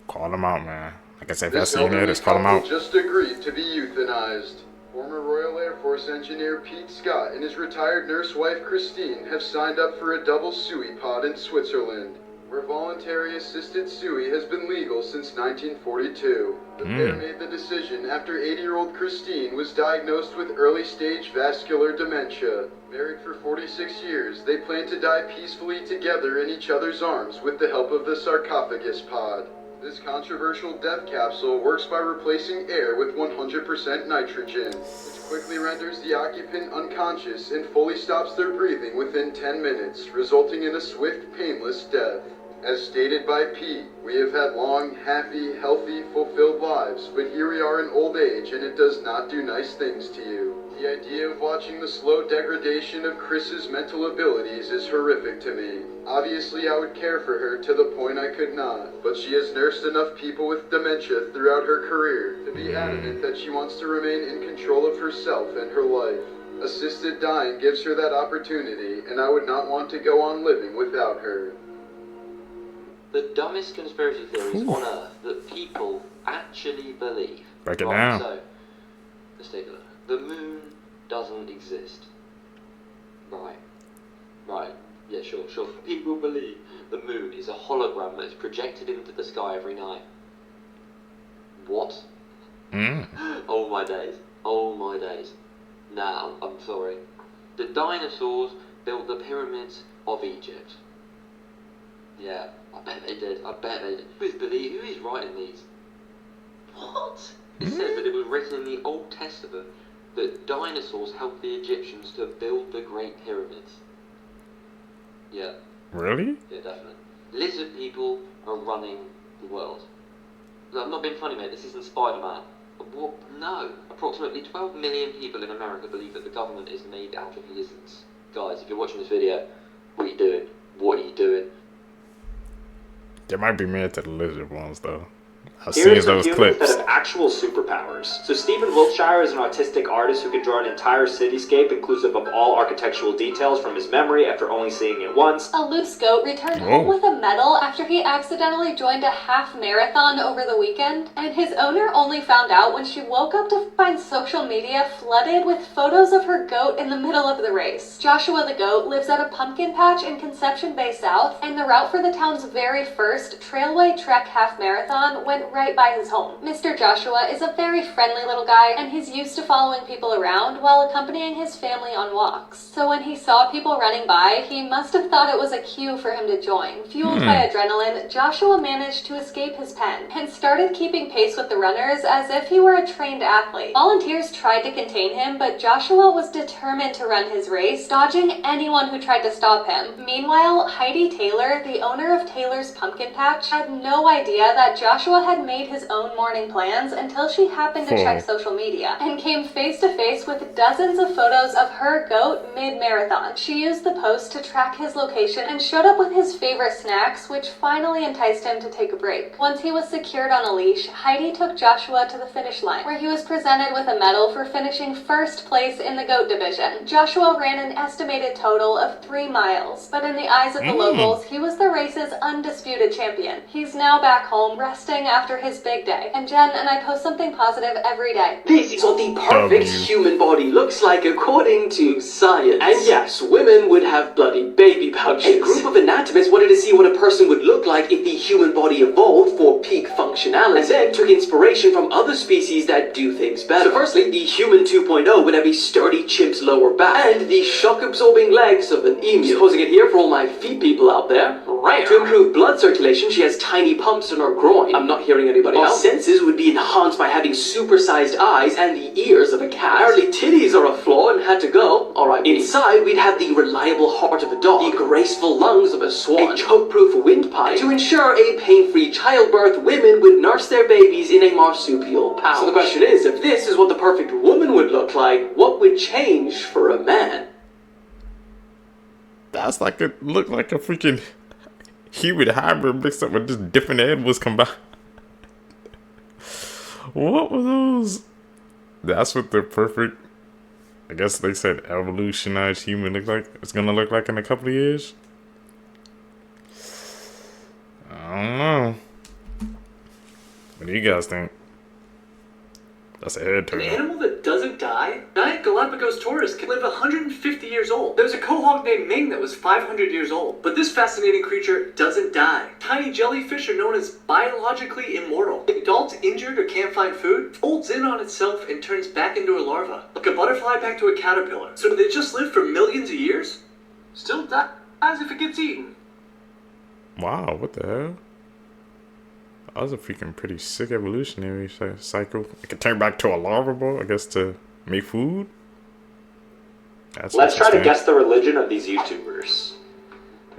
Call them out, man. Like I said, if y'all seen it, just call them out. Just agreed to be euthanized. Former Royal Air Force engineer Pete Scott and his retired nurse wife Christine have signed up for a double SUI pod in Switzerland, where voluntary assisted SUI has been legal since 1942. The pair made the decision after 80-year-old Christine was diagnosed with early-stage vascular dementia. Married for 46 years, they plan to die peacefully together in each other's arms with the help of the sarcophagus pod. This controversial death capsule works by replacing air with 100% nitrogen, which quickly renders the occupant unconscious and fully stops their breathing within 10 minutes, resulting in a swift, painless death. As stated by Pete, we have had long, happy, healthy, fulfilled lives, but here we are in old age and it does not do nice things to you. The idea of watching the slow degradation of Chris's mental abilities is horrific to me. Obviously, I would care for her to the point I could not, but she has nursed enough people with dementia throughout her career to be adamant that she wants to remain in control of herself and her life. Assisted dying gives her that opportunity, and I would not want to go on living without her. The dumbest conspiracy theories on Earth that people actually believe. Break it down. So, let's take a look. The moon doesn't exist. Right. Yeah, sure. People believe the moon is a hologram that is projected into the sky every night. What? Oh my days. Nah, I'm sorry. The dinosaurs built the pyramids of Egypt. Yeah, I bet they did. Who is writing these? What? It says that it was written in the Old Testament that dinosaurs helped the Egyptians to build the Great Pyramids. Yeah. Really? Yeah, definitely. Lizard people are running the world. No, I'm not being funny, mate. This isn't Spider-Man. What? No. Approximately 12 million people in America believe that the government is made out of lizards. Guys, if you're watching this video, what are you doing? What are you doing? They might be mad to the lizard ones, though. I've Here seen are some those humans clips. that have actual superpowers. So Stephen Wiltshire is an autistic artist who can draw an entire cityscape inclusive of all architectural details from his memory after only seeing it once. A loose goat returned home with a medal after he accidentally joined a half marathon over the weekend, and his owner only found out when she woke up to find social media flooded with photos of her goat in the middle of the race. Joshua the goat lives at a pumpkin patch in Conception Bay South, and the route for the town's very first Trailway Trek half marathon went went right by his home. Mr. Joshua is a very friendly little guy, and he's used to following people around while accompanying his family on walks. So when he saw people running by, he must have thought it was a cue for him to join. Fueled by adrenaline, Joshua managed to escape his pen and started keeping pace with the runners as if he were a trained athlete. Volunteers tried to contain him, but Joshua was determined to run his race, dodging anyone who tried to stop him. Meanwhile, Heidi Taylor, the owner of Taylor's Pumpkin Patch, had no idea that Joshua had made his own morning plans until she happened to check social media and came face to face with dozens of photos of her goat mid-marathon. She used the post to track his location and showed up with his favorite snacks, which finally enticed him to take a break. Once he was secured on a leash, Heidi took Joshua to the finish line, where he was presented with a medal for finishing first place in the goat division. Joshua ran an estimated total of 3 miles, but in the eyes of the locals, he was the race's undisputed champion. He's now back home, resting after his big day. And Jen and I post something positive every day. This is what the perfect human body looks like according to science. And yes, women would have bloody baby pouches. A group of anatomists wanted to see what a person would look like if the human body evolved for peak functionality, and then took inspiration from other species that do things better. So firstly, the human 2.0 would have a sturdy chimp's lower back and the shock-absorbing legs of an emu. Pausing it here for all my feet people out there. To improve blood circulation, she has tiny pumps in her groin. I'm not hearing anybody else. Senses would be enhanced by having super-sized eyes and the ears of a cat. Apparently titties are a flaw and had to go. Alright, inside we'd have the reliable heart of a dog, the graceful lungs of a swan, a choke-proof windpipe. To ensure a pain-free childbirth, women would nurse their babies in a marsupial pouch. So the question is, if this is what the perfect woman would look like, what would change for a man? That's like it looked like a freaking human hybrid mixed up with just different animals combined. What were those? That's what the perfect, I guess they said evolutionized human look like. It's gonna look like in a couple of years. I don't know. What do you guys think? That's a head An turner. animal that doesn't die? Giant Galapagos tourists can live 150 years old. There was a quahog named Ming that was 500 years old. But this fascinating creature doesn't die. Tiny jellyfish are known as biologically immortal. If adult's injured or can't find food, folds in on itself and turns back into a larva. Like a butterfly back to a caterpillar. So do they just live for millions of years? Still dies if it gets eaten. Wow, what the hell? That was a freaking pretty sick evolutionary cycle. It could turn back to a larva ball, I guess, to make food. That's Let's try to guess the religion of these YouTubers.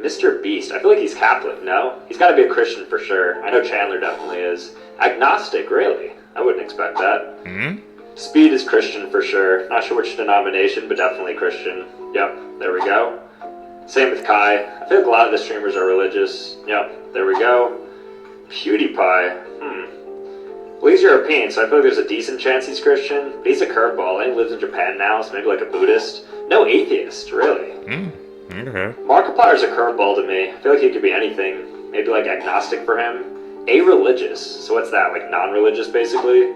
Mr. Beast, I feel like he's Catholic, no? He's gotta be a Christian for sure. I know Chandler definitely is. Agnostic, really? I wouldn't expect that. Speed is Christian for sure. Not sure which denomination, but definitely Christian. Yep, there we go. Same with Kai. I feel like a lot of the streamers are religious. Yep, there we go. PewDiePie. Well, he's European, so I feel like there's a decent chance he's Christian. But he's a curveball, and he lives in Japan now, so maybe like a Buddhist. No atheist, really. Okay. Markiplier's a curveball to me. I feel like he could be anything. Maybe like agnostic for him. A-religious. So what's that, like non-religious, basically?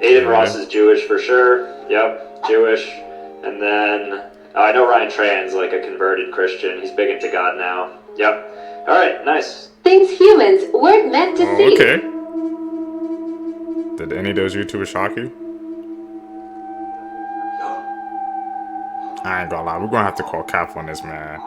Aiden Ross is Jewish for sure. Yep, Jewish. And then, I know Ryan Tran's like a converted Christian. He's big into God now. Yep. Alright, nice. Things humans weren't meant to see. Okay. Did any of those YouTubers shock you? I ain't gonna lie, we're gonna have to call Cap on this, man.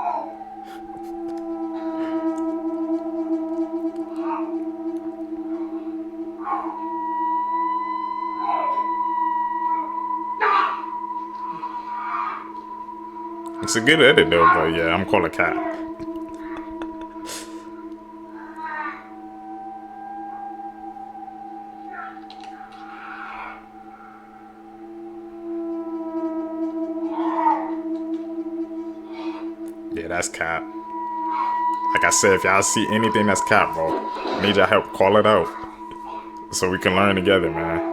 It's a good edit though, but yeah, I'm calling Cap. Yeah, that's Cap. Like I said, if y'all see anything that's Cap, bro, I need y'all help call it out. So we can learn together, man.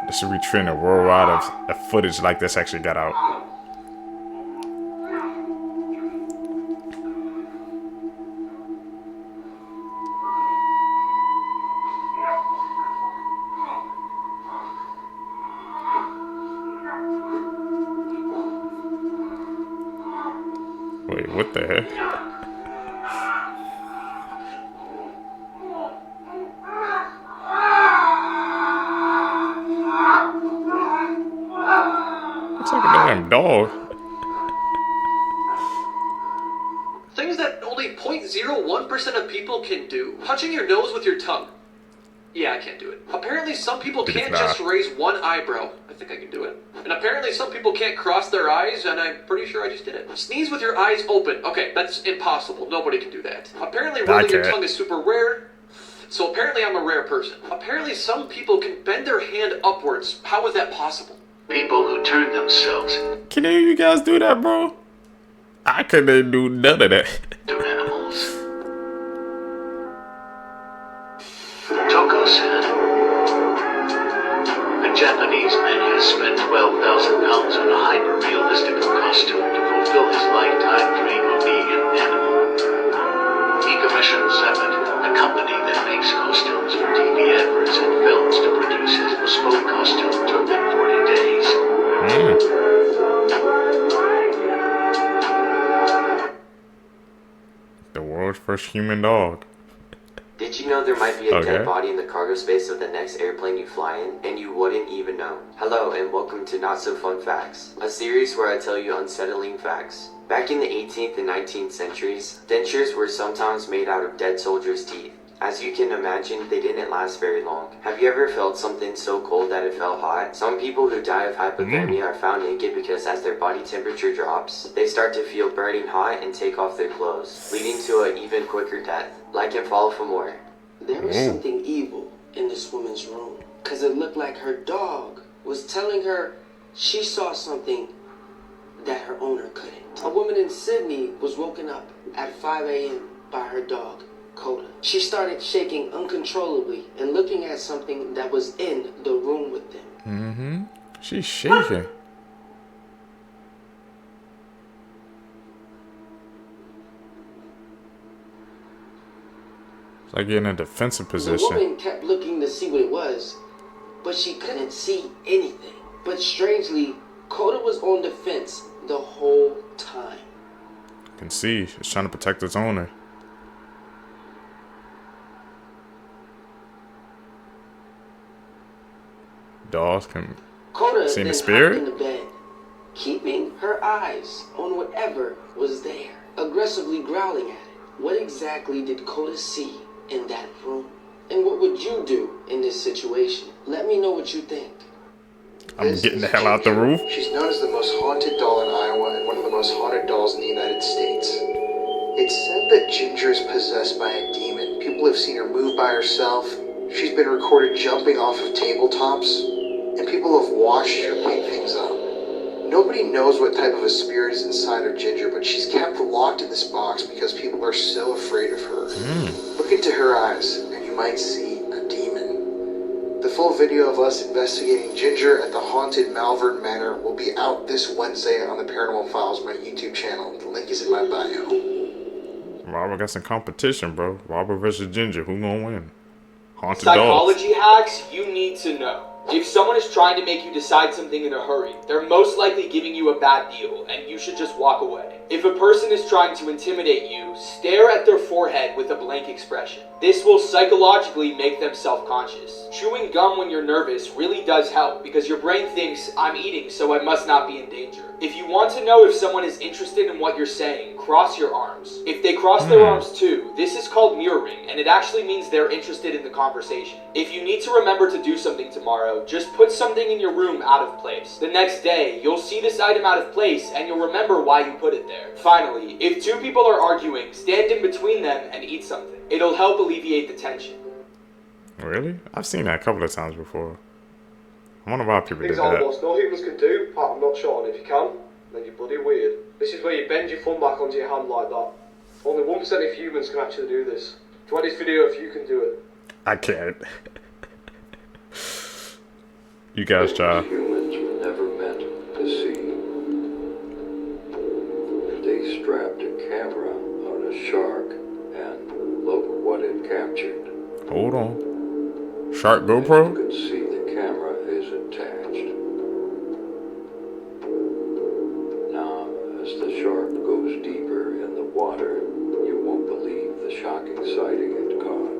This should be trending worldwide of footage like this actually got out. Wait, what the heck? Looks like a damn dog. Things that only 0.01% of people can do. Punching your nose with your tongue. Yeah, I can't do it. Apparently some people can't just raise one eyebrow. I think I can do it. And apparently some people can't cross their eyes, and I'm pretty sure I just did it. Sneeze with your eyes open. Okay, that's impossible. Nobody can do that. Apparently rolling your tongue is super rare. So apparently I'm a rare person. Apparently some people can bend their hand upwards. How is that possible? People who turn themselves Can any of you guys do that, bro? I couldn't do none of that. into animals. Toko-san. A Japanese man has spent 12,000 pounds on a hyper-realistic costume to fulfill his lifetime dream of being an animal. He commissioned Zephyr, a company that makes costumes for TV adverts and films, to produce his bespoke costume. Took them 40 days. The world's first human dog. Did you know there might be a dead body in the cargo space of the next airplane you fly in, and you wouldn't even know? Hello, and welcome to Not So Fun Facts, a series where I tell you unsettling facts. Back in the 18th and 19th centuries, dentures were sometimes made out of dead soldiers' teeth. As you can imagine, they didn't last very long. Have you ever felt something so cold that it felt hot? Some people who die of hypothermia are found naked because as their body temperature drops, they start to feel burning hot and take off their clothes, leading to an even quicker death. Like and follow for more. There was something evil in this woman's room, because it looked like her dog was telling her she saw something that her owner couldn't. A woman in Sydney was woken up at 5 a.m. by her dog, Coda. She started shaking uncontrollably and looking at something that was in the room with them. Mm-hmm. She's shaking. It's like in a defensive position. The woman kept looking to see what it was, but she couldn't see anything. But strangely, Coda was on the fence the whole time. You can see she's trying to protect its owner. Dogs can Coda see then the spirit. hopped in the bed, keeping her eyes on whatever was there, aggressively growling at it. What exactly did Coda see in that room? And what would you do in this situation? Let me know what you think. I'm getting the hell out the roof. She's known as the most haunted doll in Iowa and one of the most haunted dolls in the United States. It's said that Ginger is possessed by a demon. People have seen her move by herself. She's been recorded jumping off of tabletops, and people have watched her pick things up. Nobody knows what type of a spirit is inside of Ginger, but she's kept locked in this box because people are so afraid of her. Look into her eyes, and you might see a demon. The full video of us investigating Ginger at the haunted Malvern Manor will be out this Wednesday on the Paranormal Files, my YouTube channel. The link is in my bio. Robert got some competition, bro. Robert versus Ginger. Who gonna win? Haunted dogs. Psychology hacks you need to know. If someone is trying to make you decide something in a hurry, they're most likely giving you a bad deal, and you should just walk away. If a person is trying to intimidate you, stare at their forehead with a blank expression. This will psychologically make them self-conscious. Chewing gum when you're nervous really does help, because your brain thinks, I'm eating, so I must not be in danger. If you want to know if someone is interested in what you're saying, cross your arms. If they cross their arms too, this is called mirroring, and it actually means they're interested in the conversation. If you need to remember to do something tomorrow, just put something in your room out of place. The next day, you'll see this item out of place, and you'll remember why you put it there. Finally, if two people are arguing, stand in between them and eat something. It'll help alleviate the tension. Really? I've seen that a couple of times before. I wonder why people did Things are that. what no humans can do, apart from not shot, and if you can, then you're bloody weird. This is where you bend your thumb back onto your hand like that. Only 1% of humans can actually do this. Try this video if you can do it. I can't. You guys try. Humans were never meant to see. They strapped a camera on a shark, and look what it captured. Hold on. Shark GoPro? You can see the camera is attached. Now, as the shark goes deeper shocking sighting it caught.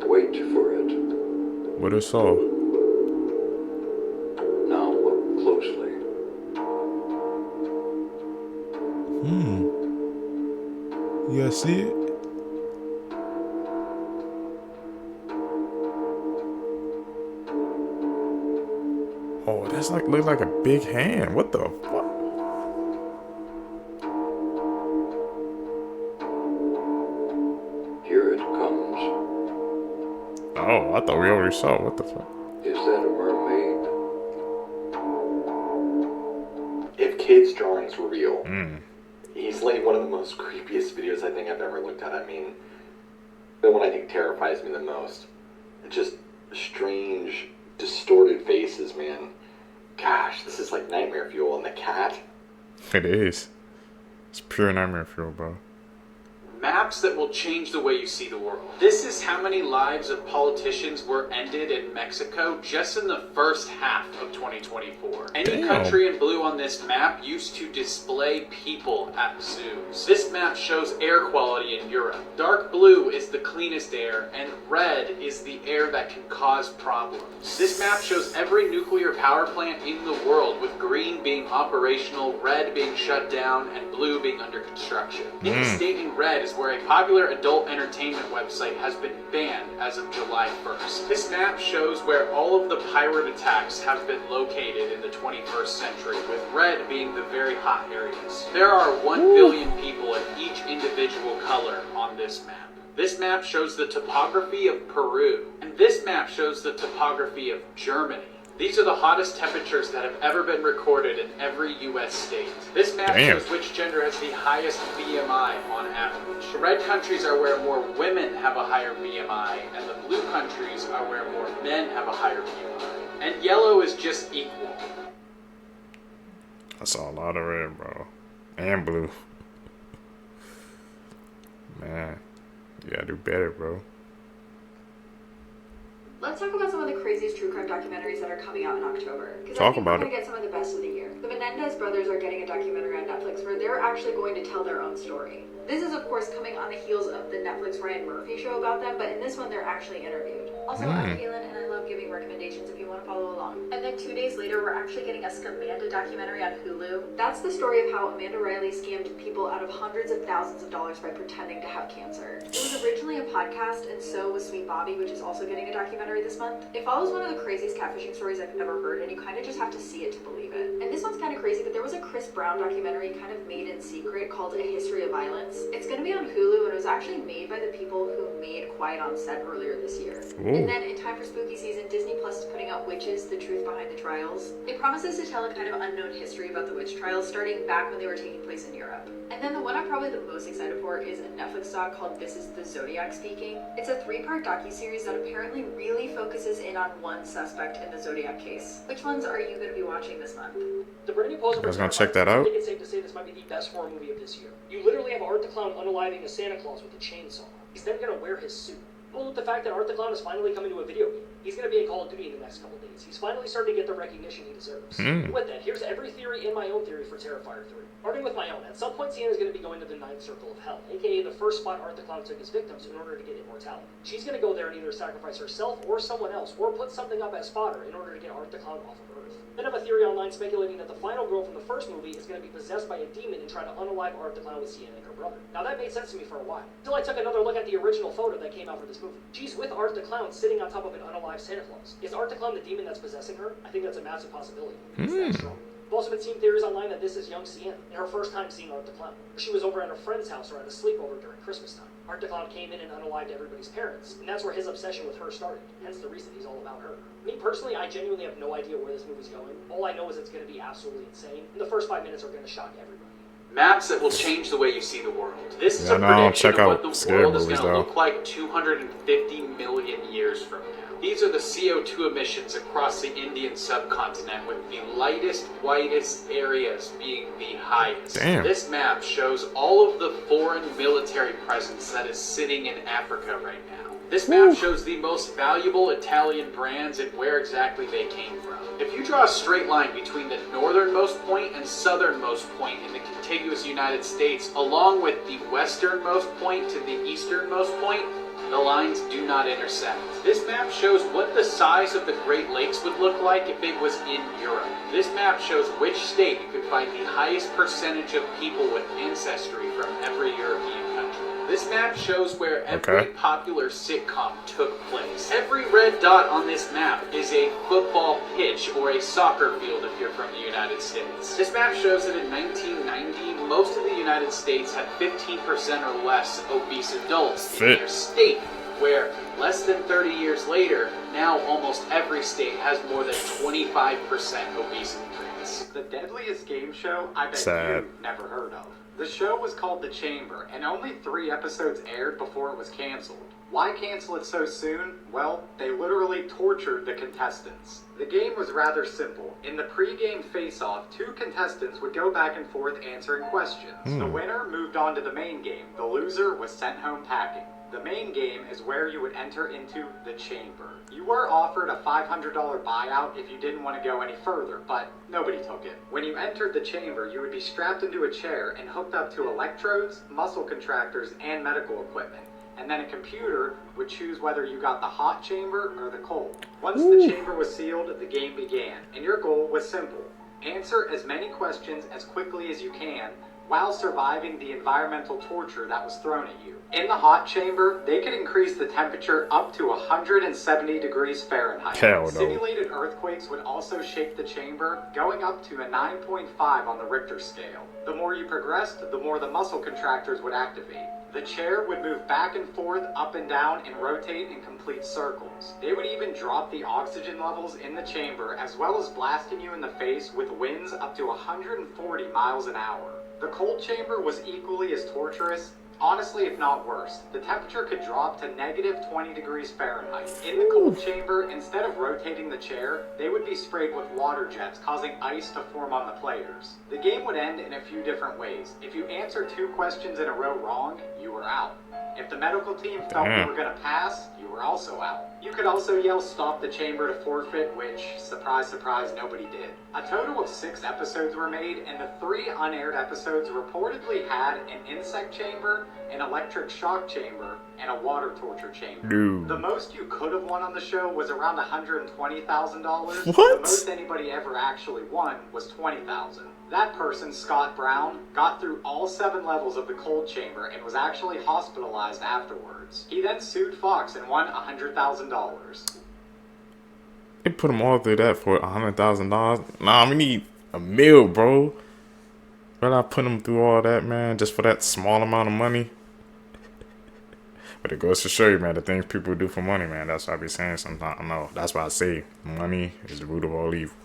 Wait for it. What it saw? Now look closely. You guys see it? Oh, that's like look like a big hand. What the fuck? Here it comes. Oh, I thought we already saw it. What the fuck? Is that a mermaid? If Kate's drawings were real, easily one of the most creepiest videos I think I've ever looked at. I mean, the one I think terrifies me the most. It's just strange, distorted faces, man. Gosh, this is like nightmare fuel. And the cat? It is. It's pure nightmare fuel, bro. Maps that will change the way you see the world. This is how many lives of politicians were ended in Mexico just in the first half of 2024. Any country in blue on this map used to display people at zoos. This map shows air quality in Europe. Dark blue is the cleanest air, and red is the air that can cause problems. This map shows every nuclear power plant in the world, with green being operational, red being shut down, and blue being under construction. In the state in red is where a popular adult entertainment website has been banned as of July 1st. This map shows where all of the pirate attacks have been located in the 21st century, with red being the very hot areas. There are 1 billion people in each individual color on this map. This map shows the topography of Peru, and this map shows the topography of Germany. These are the hottest temperatures that have ever been recorded in every U.S. state. This map shows which gender has the highest BMI on average. The red countries are where more women have a higher BMI, and the blue countries are where more men have a higher BMI. And yellow is just equal. I saw a lot of red, bro. And blue. Man, you gotta do better, bro. Let's talk about some of the craziest true crime documentaries that are coming out in October. Because Talk I think about we're it. going to get some of the best of the year. The Menendez brothers are getting a documentary on Netflix where they're actually going to tell their own story. This is, of course, coming on the heels of the Netflix Ryan Murphy show about them, but in this one, they're actually interviewed. Also, I'm Kaylin, and I love giving recommendations if you want to follow along. And then 2 days later, we're actually getting a Scamanda documentary on Hulu. That's the story of how Amanda Riley scammed people out of hundreds of thousands of dollars by pretending to have cancer. It was originally a podcast, and so was Sweet Bobby, which is also getting a documentary this month. It follows one of the craziest catfishing stories I've ever heard, and you kind of just have to see it to believe it. And this one's kind of crazy, but there was a Chris Brown documentary kind of made in secret called A History of Violence. It's going to be on Hulu, and it was actually made by the people who made Quiet on Set earlier this year. And then in time for spooky season, Disney Plus is putting out Witches, The Truth Behind the Trials. It promises to tell a kind of unknown history about the witch trials starting back when they were taking place in Europe. And then the one I'm probably the most excited for is a Netflix doc called This Is the Zodiac Speaking. It's a 3-part docuseries that apparently really focuses in on one suspect in the Zodiac case. Which ones are you going to be watching this month? The brand new poster You guys gonna check that out? I think it's safe to say this might be the best horror movie of this year. You literally have Art the Clown unaliving a Santa Claus with a chainsaw. He's then gonna wear his suit. Well, with the fact that Art the Clown is finally coming to a video game, he's gonna be in Call of Duty in the next couple days. He's finally starting to get the recognition he deserves. With that, here's every theory in my own theory for Terrifier 3. Starting with my own, at some point Santa's gonna be going to the 9th Circle of Hell, aka the first spot Art the Clown took his victims in order to get immortality. She's gonna go there and either sacrifice herself or someone else, or put something up as fodder in order to get Art the Clown off of Earth. Then I have a theory online speculating that the final girl from the first movie is going to be possessed by a demon and try to unalive Art the Clown with Sienna and her brother. Now that made sense to me for a while, until I took another look at the original photo that came out for this movie. She's with Art the Clown sitting on top of an unalived Santa Claus. Is Art the Clown the demon that's possessing her? I think that's a massive possibility. It's that strong. I've also been seeing theories online that this is young Sienna, and her first time seeing Art the Clown. She was over at her friend's house or at a sleepover during Christmas time. Art the Clown came in and unalived everybody's parents, and that's where his obsession with her started, hence the reason he's all about her. Me personally, I genuinely have no idea where this movie's going. All I know is it's going to be absolutely insane, and the first 5 minutes are going to shock everybody. Maps that will change the way you see the world. This is a no, prediction check of out what the scary world is movies, going to though. look like 250 million years from now. These are the CO2 emissions across the Indian subcontinent, with the lightest, whitest areas being the highest. Damn. This map shows all of the foreign military presence that is sitting in Africa right now. This map shows the most valuable Italian brands and where exactly they came from. If you draw a straight line between the northernmost point and southernmost point in the contiguous United States, along with the westernmost point to the easternmost point, the lines do not intersect. This map shows what the size of the Great Lakes would look like if it was in Europe. This map shows which state you could find the highest percentage of people with ancestry from every European country. This map shows where every popular sitcom took place. Every red dot on this map is a football pitch or a soccer field if you're from the United States. This map shows that in 1990, most of the United States had 15% or less obese adults in their state, where less than 30 years later, now almost every state has more than 25% obesity rates. The deadliest game show I bet you've never heard of. The show was called The Chamber, and only 3 episodes aired before it was canceled. Why cancel it so soon? Well, they literally tortured the contestants. The game was rather simple. In the pre-game face-off, 2 contestants would go back and forth answering questions. The winner moved on to the main game. The loser was sent home packing. The main game is where you would enter into the chamber. You were offered a $500 buyout if you didn't want to go any further, but nobody took it. When you entered the chamber, you would be strapped into a chair and hooked up to electrodes, muscle contractors, and medical equipment. And then a computer would choose whether you got the hot chamber or the cold. Once the chamber was sealed, the game began, and your goal was simple. Answer as many questions as quickly as you can while surviving the environmental torture that was thrown at you. In the hot chamber, they could increase the temperature up to 170 degrees Fahrenheit. Hell no. Simulated earthquakes would also shake the chamber, going up to a 9.5 on the Richter scale. The more you progressed, the more the muscle contractors would activate. The chair would move back and forth, up and down, and rotate in complete circles. They would even drop the oxygen levels in the chamber, as well as blasting you in the face with winds up to 140 miles an hour. The cold chamber was equally as torturous, honestly if not worse. The temperature could drop to negative 20 degrees Fahrenheit. In the cold chamber, instead of rotating the chair, they would be sprayed with water jets, causing ice to form on the players. The game would end in a few different ways. If you answered 2 questions in a row wrong, you were out. If the medical team felt you were going to pass, you were also out. You could also yell "stop the chamber" to forfeit, which, surprise surprise, nobody did. A total of 6 episodes were made, and the 3 unaired episodes reportedly had an insect chamber, an electric shock chamber, and a water torture chamber. Dude. The most you could have won on the show was around $120,000. What? The most anybody ever actually won was $20,000. That person, Scott Brown, got through all 7 levels of the cold chamber and was actually hospitalized afterwards. He then sued Fox and won $100,000. They put them all through that for $100,000. Nah, we need $1 million, bro. But I put them through all that, man, just for that small amount of money. But it goes to show you, man, the things people do for money, man. That's what I be saying sometimes. I know. That's why I say money is the root of all evil.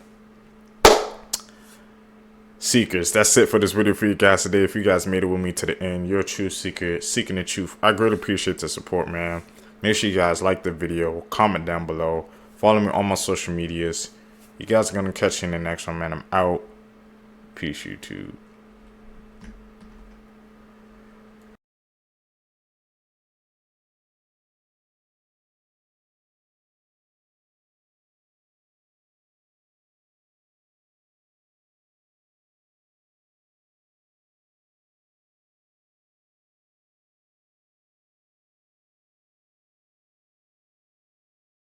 Seekers, that's it for this video for you guys today. If you guys made it with me to the end, you're a true seeker, seeking the truth. I greatly appreciate the support, man. Make sure you guys like the video, comment down below, follow me on my social medias. You guys are going to catch you in the next one, man. I'm out. Peace, YouTube.